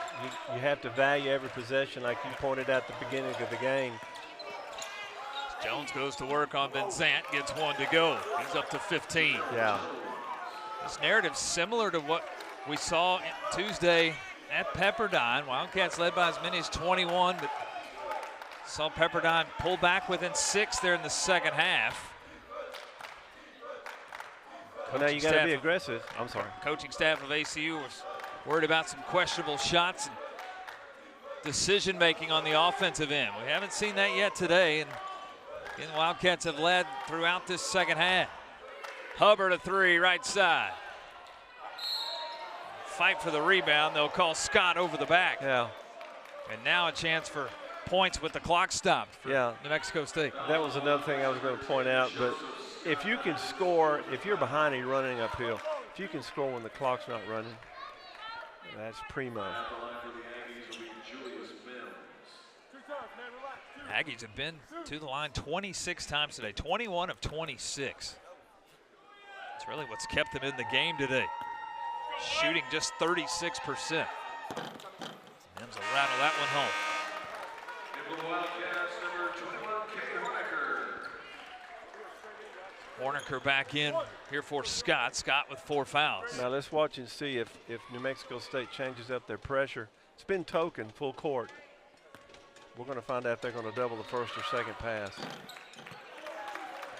Speaker 2: You have to value every possession, like you pointed out at the beginning of the game.
Speaker 1: Jones goes to work on Benzant, gets 1 to go. He's up to 15.
Speaker 2: Yeah.
Speaker 1: This narrative's similar to what we saw Tuesday at Pepperdine. Wildcats led by as many as 21, but saw Pepperdine pull back within 6 there in the second half.
Speaker 2: Well, now you got to be aggressive. I'm sorry.
Speaker 1: Coaching staff of ACU was worried about some questionable shots and decision-making on the offensive end. We haven't seen that yet today, and again, the Wildcats have led throughout this second half. Hubbard a 3, right side. Fight for the rebound. They'll call Scott over the back.
Speaker 2: Yeah.
Speaker 1: And now a chance for points with the clock stopped for New Mexico State.
Speaker 2: That was another thing I was going to point out. But if you can score, if you're behind and you're running uphill, if you can score when the clock's not running, that's primo.
Speaker 1: Aggies have been to the line 26 times today, 21 of 26. It's really what's kept them in the game today. Shooting just 36%. Mims will rattle that one home. Warnaker back in here for Scott. Scott with 4 fouls.
Speaker 2: Now let's watch and see if New Mexico State changes up their pressure. It's been token, full court. We're going to find out if they're going to double the first or second pass.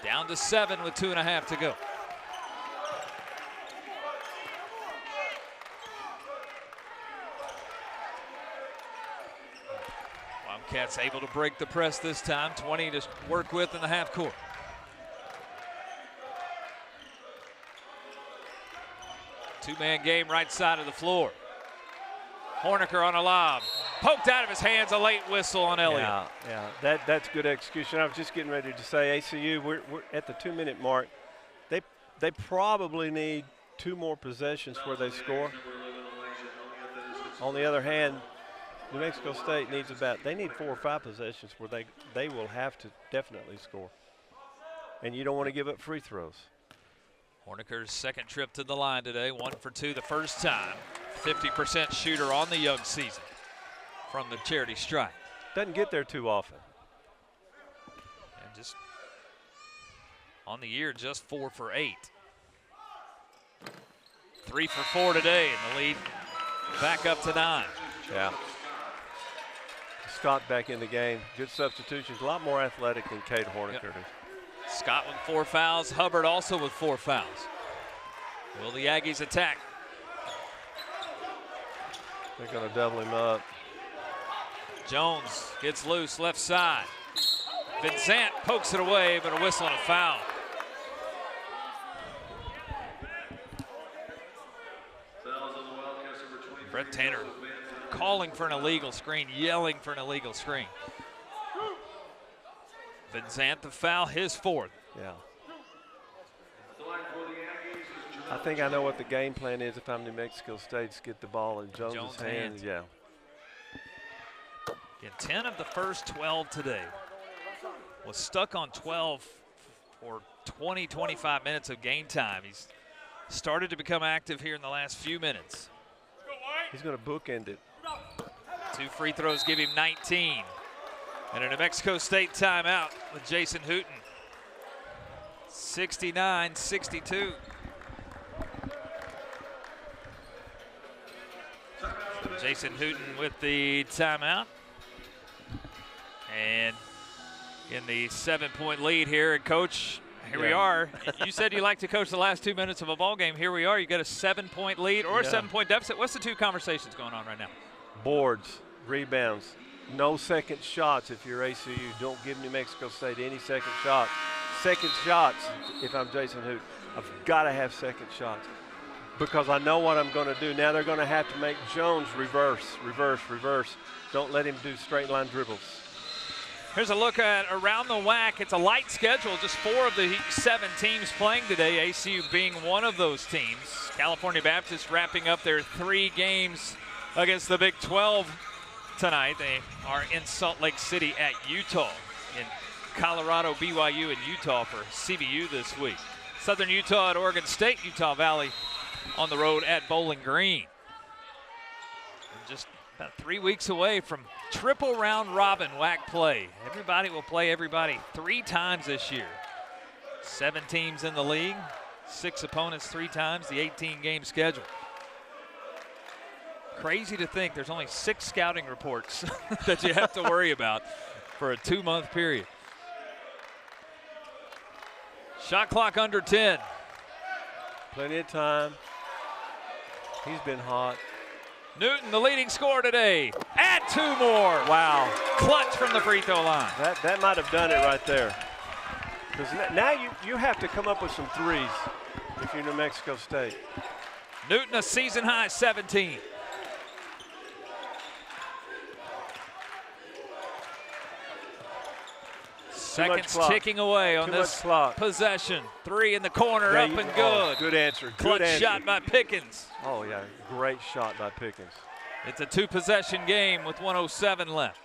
Speaker 1: Down to 7 with 2.5 to go. Wildcats able to break the press this time. 20 to work with in the half court. Two-man game right side of the floor. Horniker on a lob. Poked out of his hands, a late whistle on Elliott.
Speaker 2: Yeah, that's good execution. I was just getting ready to say ACU, we're at the 2-minute mark. They probably need 2 more possessions where they score. On the other hand, New Mexico State they need 4 or 5 possessions where they will have to definitely score. And you don't want to give up free throws.
Speaker 1: Horniker's second trip to the line today, 1 for 2 the first time. 50% shooter on the young season from the charity stripe.
Speaker 2: Doesn't get there too often.
Speaker 1: And just on the year, just 4 for 8. 3 for 4 today, and the lead back up to 9.
Speaker 2: Yeah. Scott back in the game. Good substitutions. A lot more athletic than Cade Horniker.
Speaker 1: Yep. Scott with 4 fouls. Hubbard also with 4 fouls. Will the Aggies attack?
Speaker 2: They're going to double him up.
Speaker 1: Jones gets loose, left side. Vincent pokes it away, but a whistle and a foul. Brett Tanner calling for an illegal screen, yelling for an illegal screen. Vincent the foul, his 4th.
Speaker 2: Yeah. I think I know what the game plan is if I'm New Mexico State, to get the ball in Jones' hands. Yeah.
Speaker 1: In 10 of the first 12 today. Was stuck on 12 for 20, 25 minutes of game time. He's started to become active here in the last few minutes.
Speaker 2: He's going to bookend it.
Speaker 1: 2 free throws give him 19. And a New Mexico State timeout with Jason Hooten. 69-62. Jason Hooten with the timeout. And in the 7-point lead here. And Coach, here we are. You said you like to coach the last 2 minutes of a ball game. Here we are. You got a 7-point lead or a 7-point deficit. What's the 2 conversations going on right now?
Speaker 2: Boards, rebounds, no second shots if you're ACU. Don't give New Mexico State any second shots. Second shots, if I'm Jason Hooten, I've got to have second shots because I know what I'm going to do. Now they're going to have to make Jones reverse. Don't let him do straight line dribbles.
Speaker 1: Here's a look at around the WAC. It's a light schedule, just 4 of the 7 teams playing today, ACU being one of those teams. California Baptist wrapping up their 3 games against the Big 12 tonight. They are in Salt Lake City at Utah. In Colorado, BYU, and Utah for CBU this week. Southern Utah at Oregon State, Utah Valley on the road at Bowling Green. And just about 3 weeks away from triple round robin WAC play. Everybody will play everybody 3 times this year. 7 teams in the league, 6 opponents 3 times, the 18-game schedule. Crazy to think there's only 6 scouting reports that you have to worry about for a 2-month period. Shot clock under 10.
Speaker 2: Plenty of time. He's been hot.
Speaker 1: Newton, the leading scorer today. Add 2 more. Wow. Clutch from the free throw line.
Speaker 2: That might have done it right there. Because now you have to come up with some threes if you're New Mexico State.
Speaker 1: Newton, a season high 17. Seconds ticking away on this possession. 3 in the corner, up and good.
Speaker 2: Good answer.
Speaker 1: Clutch shot by Pickens.
Speaker 2: Oh, yeah, great shot by Pickens.
Speaker 1: It's a 2-possession game with 1:07 left.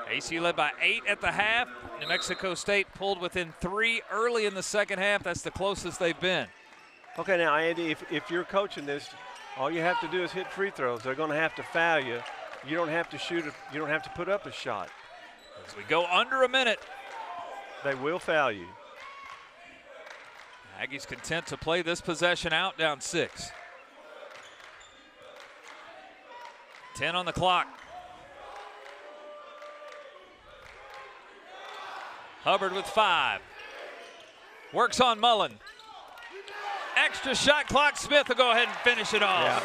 Speaker 1: ACU led by 8 at the half. New Mexico State pulled within 3 early in the second half. That's the closest they've been.
Speaker 2: Okay, now, Andy, if you're coaching this, all you have to do is hit free throws. They're going to have to foul you. You don't have to shoot. You don't have to put up a shot.
Speaker 1: As we go under a minute.
Speaker 2: They will foul you.
Speaker 1: Aggies content to play this possession out, down 6. 10 on the clock. Hubbard with 5. Works on Mullen. Extra shot clock. Smith will go ahead and finish it off.
Speaker 2: Yeah.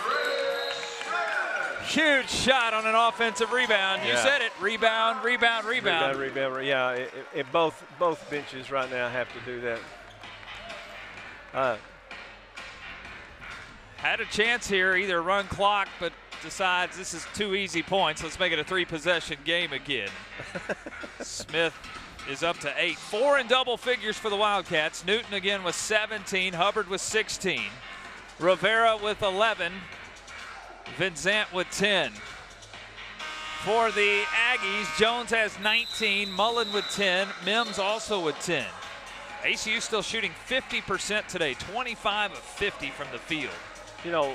Speaker 1: Huge shot on an offensive rebound. You
Speaker 2: Yeah.
Speaker 1: said it. Rebound, rebound, rebound.
Speaker 2: Rebound. Yeah, both benches right now have to do that.
Speaker 1: Had a chance here, either run clock, but decides this is 2 easy points. Let's make it a 3-possession game again. Smith is up to 8. 4 in double figures for the Wildcats. Newton again with 17. Hubbard with 16. Rivera with 11. Vincent with 10. For the Aggies, Jones has 19. Mullen with 10. Mims also with 10. ACU still shooting 50% today. 25 of 50 from the field.
Speaker 2: You know,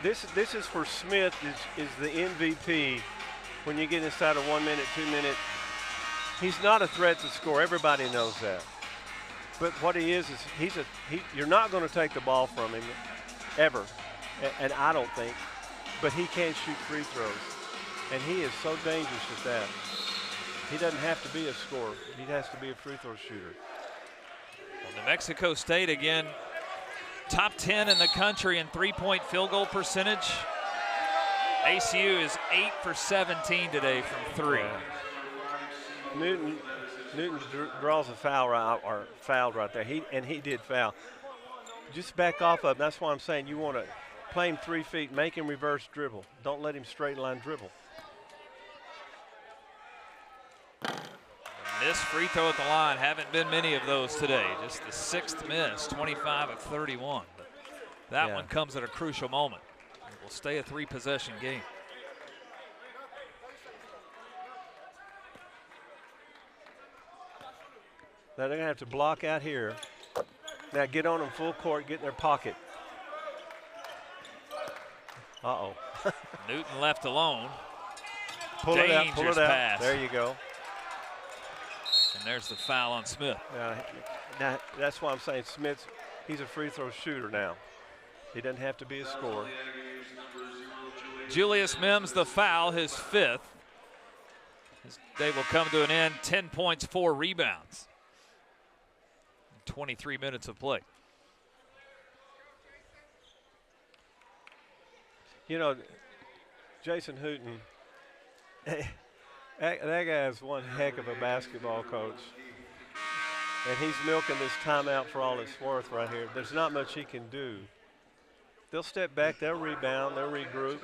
Speaker 2: this is for Smith is the MVP when you get inside a 1 minute, 2 minute. He's not a threat to score. Everybody knows that. But what he is you're not going to take the ball from him ever, and I don't think. But he can't shoot free throws, and he is so dangerous at that. He doesn't have to be a scorer. He has to be a free throw shooter.
Speaker 1: Well, New Mexico State again, top 10 in the country in 3-point field goal percentage. ACU is 8 for 17 today from 3.
Speaker 2: Newton draws a foul fouled right there. He did foul. Just back off of him. That's why I'm saying you want to play him 3 feet, make him reverse dribble. Don't let him straight line dribble.
Speaker 1: Missed free throw at the line. Haven't been many of those today. Just the 6th miss, 25 of 31. But that one comes at a crucial moment. It will stay a 3-possession game.
Speaker 2: Now they're going to have to block out here. Now get on them full court, get in their pocket. Uh-oh.
Speaker 1: Newton left alone.
Speaker 2: Pull it out,
Speaker 1: pass.
Speaker 2: There you go.
Speaker 1: And there's the foul on Smith.
Speaker 2: Now that's why I'm saying Smith, he's a free throw shooter now. He doesn't have to be a scorer.
Speaker 1: Julius Mims, the foul, his 5th. His day will come to an end. 10 points, 4 rebounds. 23 minutes of play.
Speaker 2: You know, Jason Hooten, that guy is one heck of a basketball coach. And he's milking this timeout for all it's worth right here. There's not much he can do. They'll step back, they'll rebound, they'll regroup.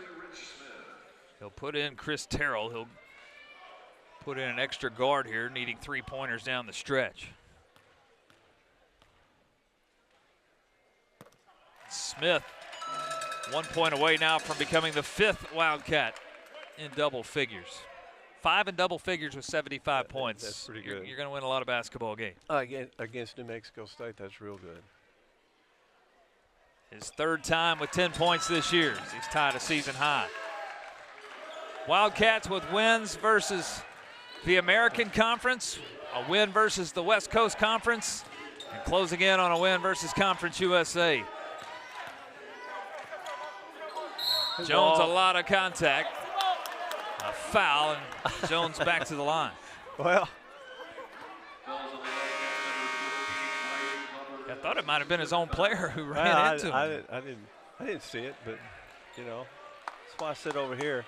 Speaker 1: He'll put in Chris Terrell. He'll put in an extra guard here, needing 3-pointers down the stretch. Smith, 1 point away now from becoming the 5th Wildcat in double figures. 5 in double figures with 75 points.
Speaker 2: That's pretty good.
Speaker 1: You're going to win a lot of basketball games.
Speaker 2: Against New Mexico State, that's real good.
Speaker 1: His 3rd time with 10 points this year. He's tied a season high. Wildcats with wins versus the American Conference, a win versus the West Coast Conference, and closing in on a win versus Conference USA. Jones, a lot of contact. A foul, and Jones back to the line.
Speaker 2: Well,
Speaker 1: I thought it might have been his own player who ran into him.
Speaker 2: I didn't see it, but, you know, that's why I sit over here.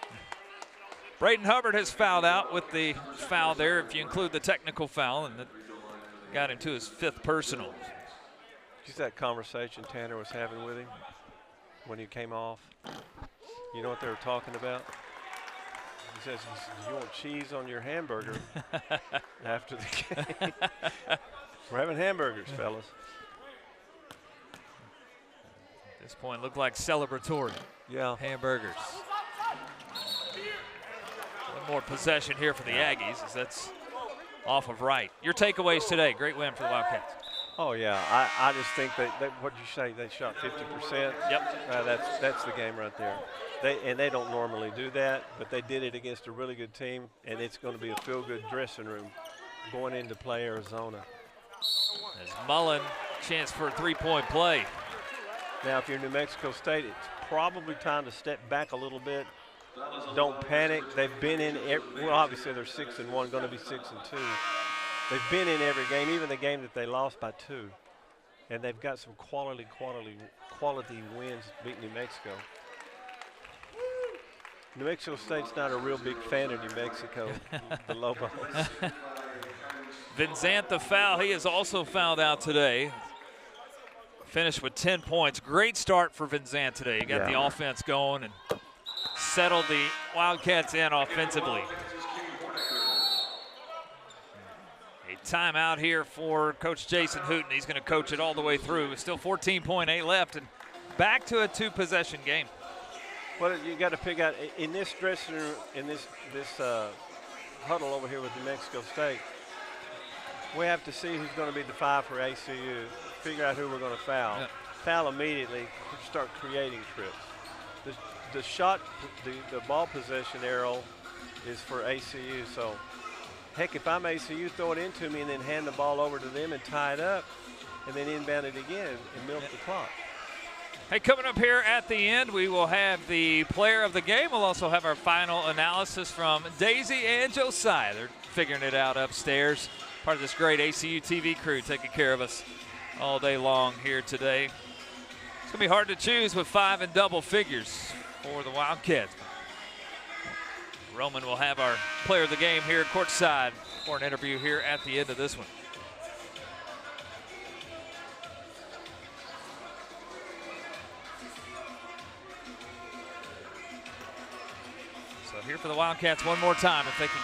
Speaker 1: Braden Hubbard has fouled out with the foul there, if you include the technical foul, and that got him to his 5th personal.
Speaker 2: Just that conversation Tanner was having with him when he came off. You know what they were talking about? He says, "You want cheese on your hamburger?" After the game. We're having hamburgers, fellas.
Speaker 1: At this point, looked like celebratory.
Speaker 2: Yeah.
Speaker 1: Hamburgers. One more possession here for the Aggies, as that's off of right. Your takeaways today, great win for the Wildcats.
Speaker 2: Oh, yeah. I just think that what did you say? They shot 50%?
Speaker 1: Yep.
Speaker 2: That's the game right there. They don't normally do that, but they did it against a really good team, and it's going to be a feel-good dressing room going into play Arizona.
Speaker 1: As Mullen, chance for a 3-point play.
Speaker 2: Now, if you're New Mexico State, it's probably time to step back a little bit. Don't panic. They've been in, well, obviously they're 6-1, going to be 6-2. They've been in every game, even the game that they lost by 2. And they've got some quality wins beating New Mexico. New Mexico State's not a real big fan of New Mexico, the Lobos.
Speaker 1: Vincent the foul. He is also fouled out today. Finished with 10 points. Great start for Vincent today. He got the offense going and settled the Wildcats in offensively. A timeout here for Coach Jason Hooten. He's going to coach it all the way through. It's still 14.8 left and back to a 2-possession game.
Speaker 2: Well, you got to pick out in this dressing room, in this huddle over here with New Mexico State. We have to see who's going to be the 5 for ACU. Figure out who we're going to foul.
Speaker 1: Yep.
Speaker 2: Foul immediately. Start creating trips. The ball possession arrow is for ACU. So, heck, if I'm ACU, throw it into me and then hand the ball over to them and tie it up, and then inbound it again and milk the clock.
Speaker 1: Hey, coming up here at the end, we will have the player of the game. We'll also have our final analysis from Daisy and Josiah. They're figuring it out upstairs. Part of this great ACUTV crew taking care of us all day long here today. It's going to be hard to choose with 5 in double figures for the Wildcats. Roman will have our player of the game here courtside for an interview here at the end of this one. So here for the Wildcats one more time. If they can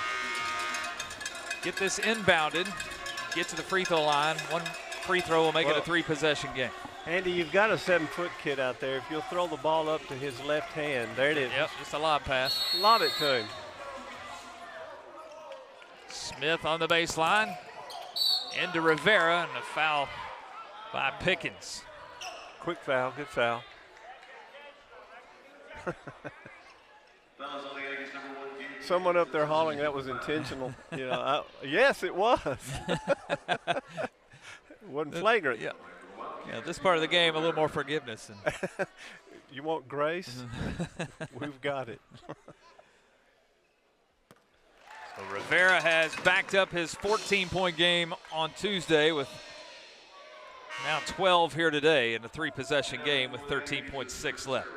Speaker 1: get this inbounded, get to the free throw line, one free throw will make it a 3-possession game.
Speaker 2: Andy, you've got a 7-foot kid out there. If you'll throw the ball up to his left hand, there it is.
Speaker 1: Yep, just a lob pass.
Speaker 2: Lob it to him.
Speaker 1: Smith on the baseline. Into Rivera, and a foul by Pickens.
Speaker 2: Quick foul, good foul. Someone up there hollering that was intentional. You know, yes, it was. It wasn't flagrant.
Speaker 1: Yeah, this part of the game, a little more forgiveness.
Speaker 2: You want grace? We've got it.
Speaker 1: So Rivera has backed up his 14-point game on Tuesday with now 12 here today in a 3-possession game with 13.6 left.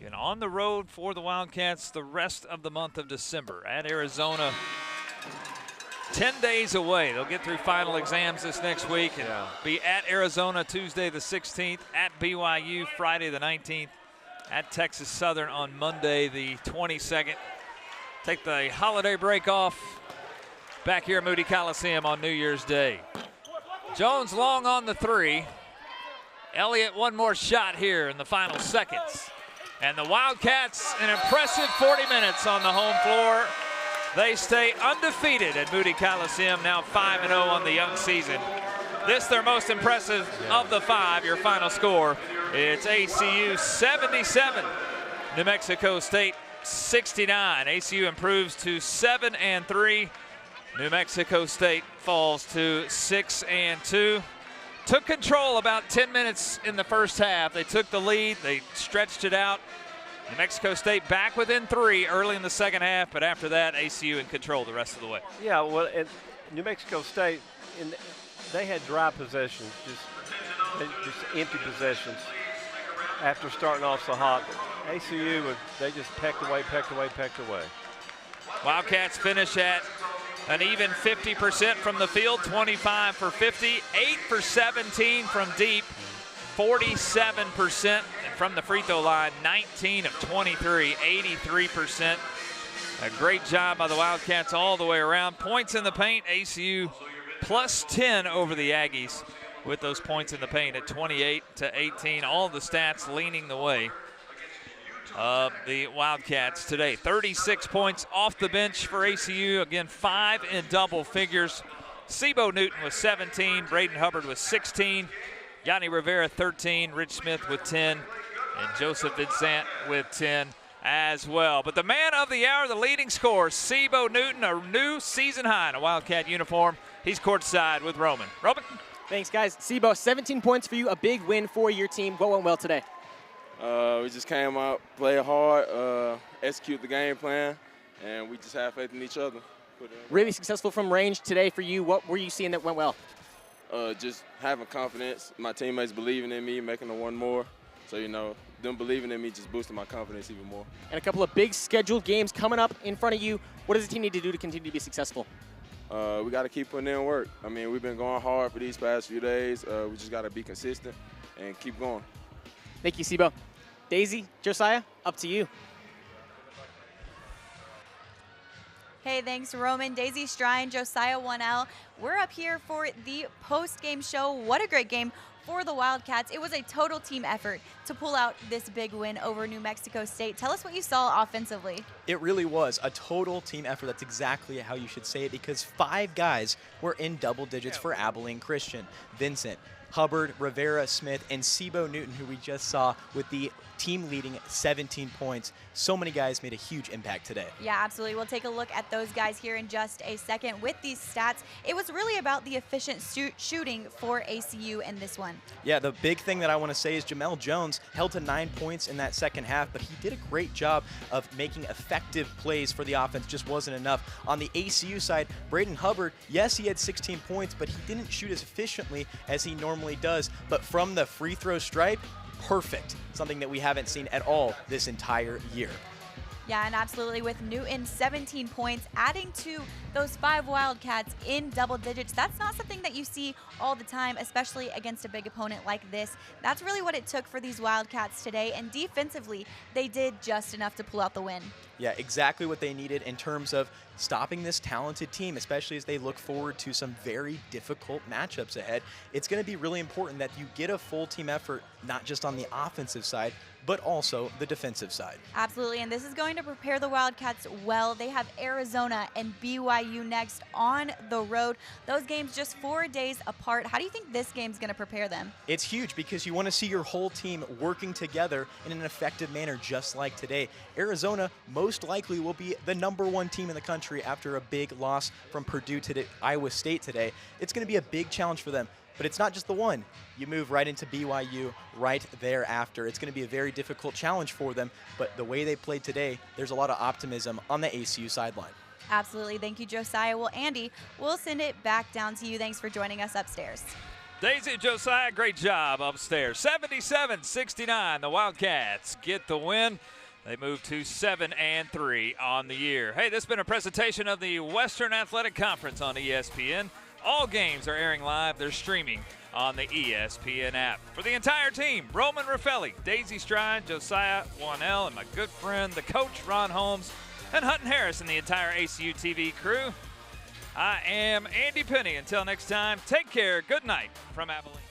Speaker 1: And on the road for the Wildcats the rest of the month of December at Arizona. 10 days away. They'll get through final exams this next week and be at Arizona Tuesday the 16th, at BYU Friday the 19th, at Texas Southern on Monday the 22nd. Take the holiday break off back here at Moody Coliseum on New Year's Day. Jones long on the 3. Elliott one more shot here in the final seconds. And the Wildcats, an impressive 40 minutes on the home floor. They stay undefeated at Moody Coliseum, now 5-0 on the young season. This their most impressive of the 5. Your final score, it's ACU 77, New Mexico State 69. ACU improves to 7-3. New Mexico State falls to 6-2. Took control about 10 minutes in the first half. They took the lead, they stretched it out. New Mexico State back within 3 early in the second half, but after that, ACU in control the rest of the way.
Speaker 2: Yeah, well, New Mexico State, they had dry possessions, just empty possessions after starting off so hot. ACU, they just pecked away.
Speaker 1: Wildcats finish at an even 50% from the field, 25 for 50, 8 for 17 from deep, 47%. And from the free throw line, 19 of 23, 83%. A great job by the Wildcats all the way around. Points in the paint, ACU plus 10 over the Aggies with those points in the paint at 28-18. All the stats leaning the way of the Wildcats today. 36 points off the bench for ACU. Again, 5 in double figures. Sibo Newton with 17, Braden Hubbard with 16, Yanni Rivera 13, Rich Smith with 10, and Joseph Vincent with 10 as well. But the man of the hour, the leading scorer, Sibo Newton, a new season high in a Wildcat uniform. He's courtside with Roman. Roman?
Speaker 3: Thanks, guys. Sibo, 17 points for you, a big win for your team. What went well today?
Speaker 8: We just came out, played hard, execute the game plan, and we just have faith in each other.
Speaker 3: Really successful from range today for you. What were you seeing that went well?
Speaker 8: Just having confidence, my teammates believing in me, making the one more. So, you know, them believing in me just boosted my confidence even more.
Speaker 3: And a couple of big scheduled games coming up in front of you. What does the team need to do to continue to be successful?
Speaker 8: We got to keep putting in work. I mean, we've been going hard for these past few days. We just got to be consistent and keep going.
Speaker 3: Thank you, Sibo. Daisy, Josiah, up to you.
Speaker 5: Hey, thanks, Roman. Daisy Strine, Josiah 1L. We're up here for the post-game show. What a great game for the Wildcats. It was a total team effort to pull out this big win over New Mexico State. Tell us what you saw offensively.
Speaker 6: It really was a total team effort. That's exactly how you should say it, because 5 guys were in double digits for Abilene Christian. Vincent, Hubbard, Rivera, Smith, and Sibo Newton, who we just saw with the team leading 17 points. So many guys made a huge impact today.
Speaker 5: Yeah, absolutely. We'll take a look at those guys here in just a second. With these stats, it was really about the efficient shooting for ACU in this one.
Speaker 6: Yeah, the big thing that I want to say is Jamel Jones held to 9 points in that second half, but he did a great job of making effective plays for the offense. Just wasn't enough. On the ACU side, Braden Hubbard, yes, he had 16 points, but he didn't shoot as efficiently as he normally does. But from the free throw stripe, perfect. Something that we haven't seen at all this entire year.
Speaker 5: Yeah, and absolutely with Newton 17 points, adding to those 5 Wildcats in double digits. That's not something that you see all the time, especially against a big opponent like this. That's really what it took for these Wildcats today, and defensively, they did just enough to pull out the win.
Speaker 6: Yeah, exactly what they needed in terms of stopping this talented team, especially as they look forward to some very difficult matchups ahead. It's going to be really important that you get a full team effort, not just on the offensive side, but also the defensive side.
Speaker 5: Absolutely, and this is going to prepare the Wildcats well. They have Arizona and BYU next on the road. Those games just 4 days apart. How do you think this game's going to prepare them?
Speaker 6: It's huge because you want to see your whole team working together in an effective manner, just like today. Arizona most likely will be the #1 team in the country after a big loss from Purdue to Iowa State today. It's going to be a big challenge for them. But it's not just the one. You move right into BYU right thereafter. It's going to be a very difficult challenge for them, but the way they played today, there's a lot of optimism on the ACU sideline.
Speaker 5: Absolutely. Thank you, Josiah. Well, Andy, we'll send it back down to you. Thanks for joining us upstairs.
Speaker 1: Daisy and Josiah, great job upstairs. 77-69, the Wildcats get the win. They move to 7-3 on the year. Hey, this has been a presentation of the Western Athletic Conference on ESPN. All games are airing live. They're streaming on the ESPN app. For the entire team, Roman Raffelli, Daisy Stride, Josiah 1L, and my good friend, the coach, Ron Holmes, and Hutton Harris, and the entire ACUTV crew, I am Andy Penny. Until next time, take care. Good night from Abilene.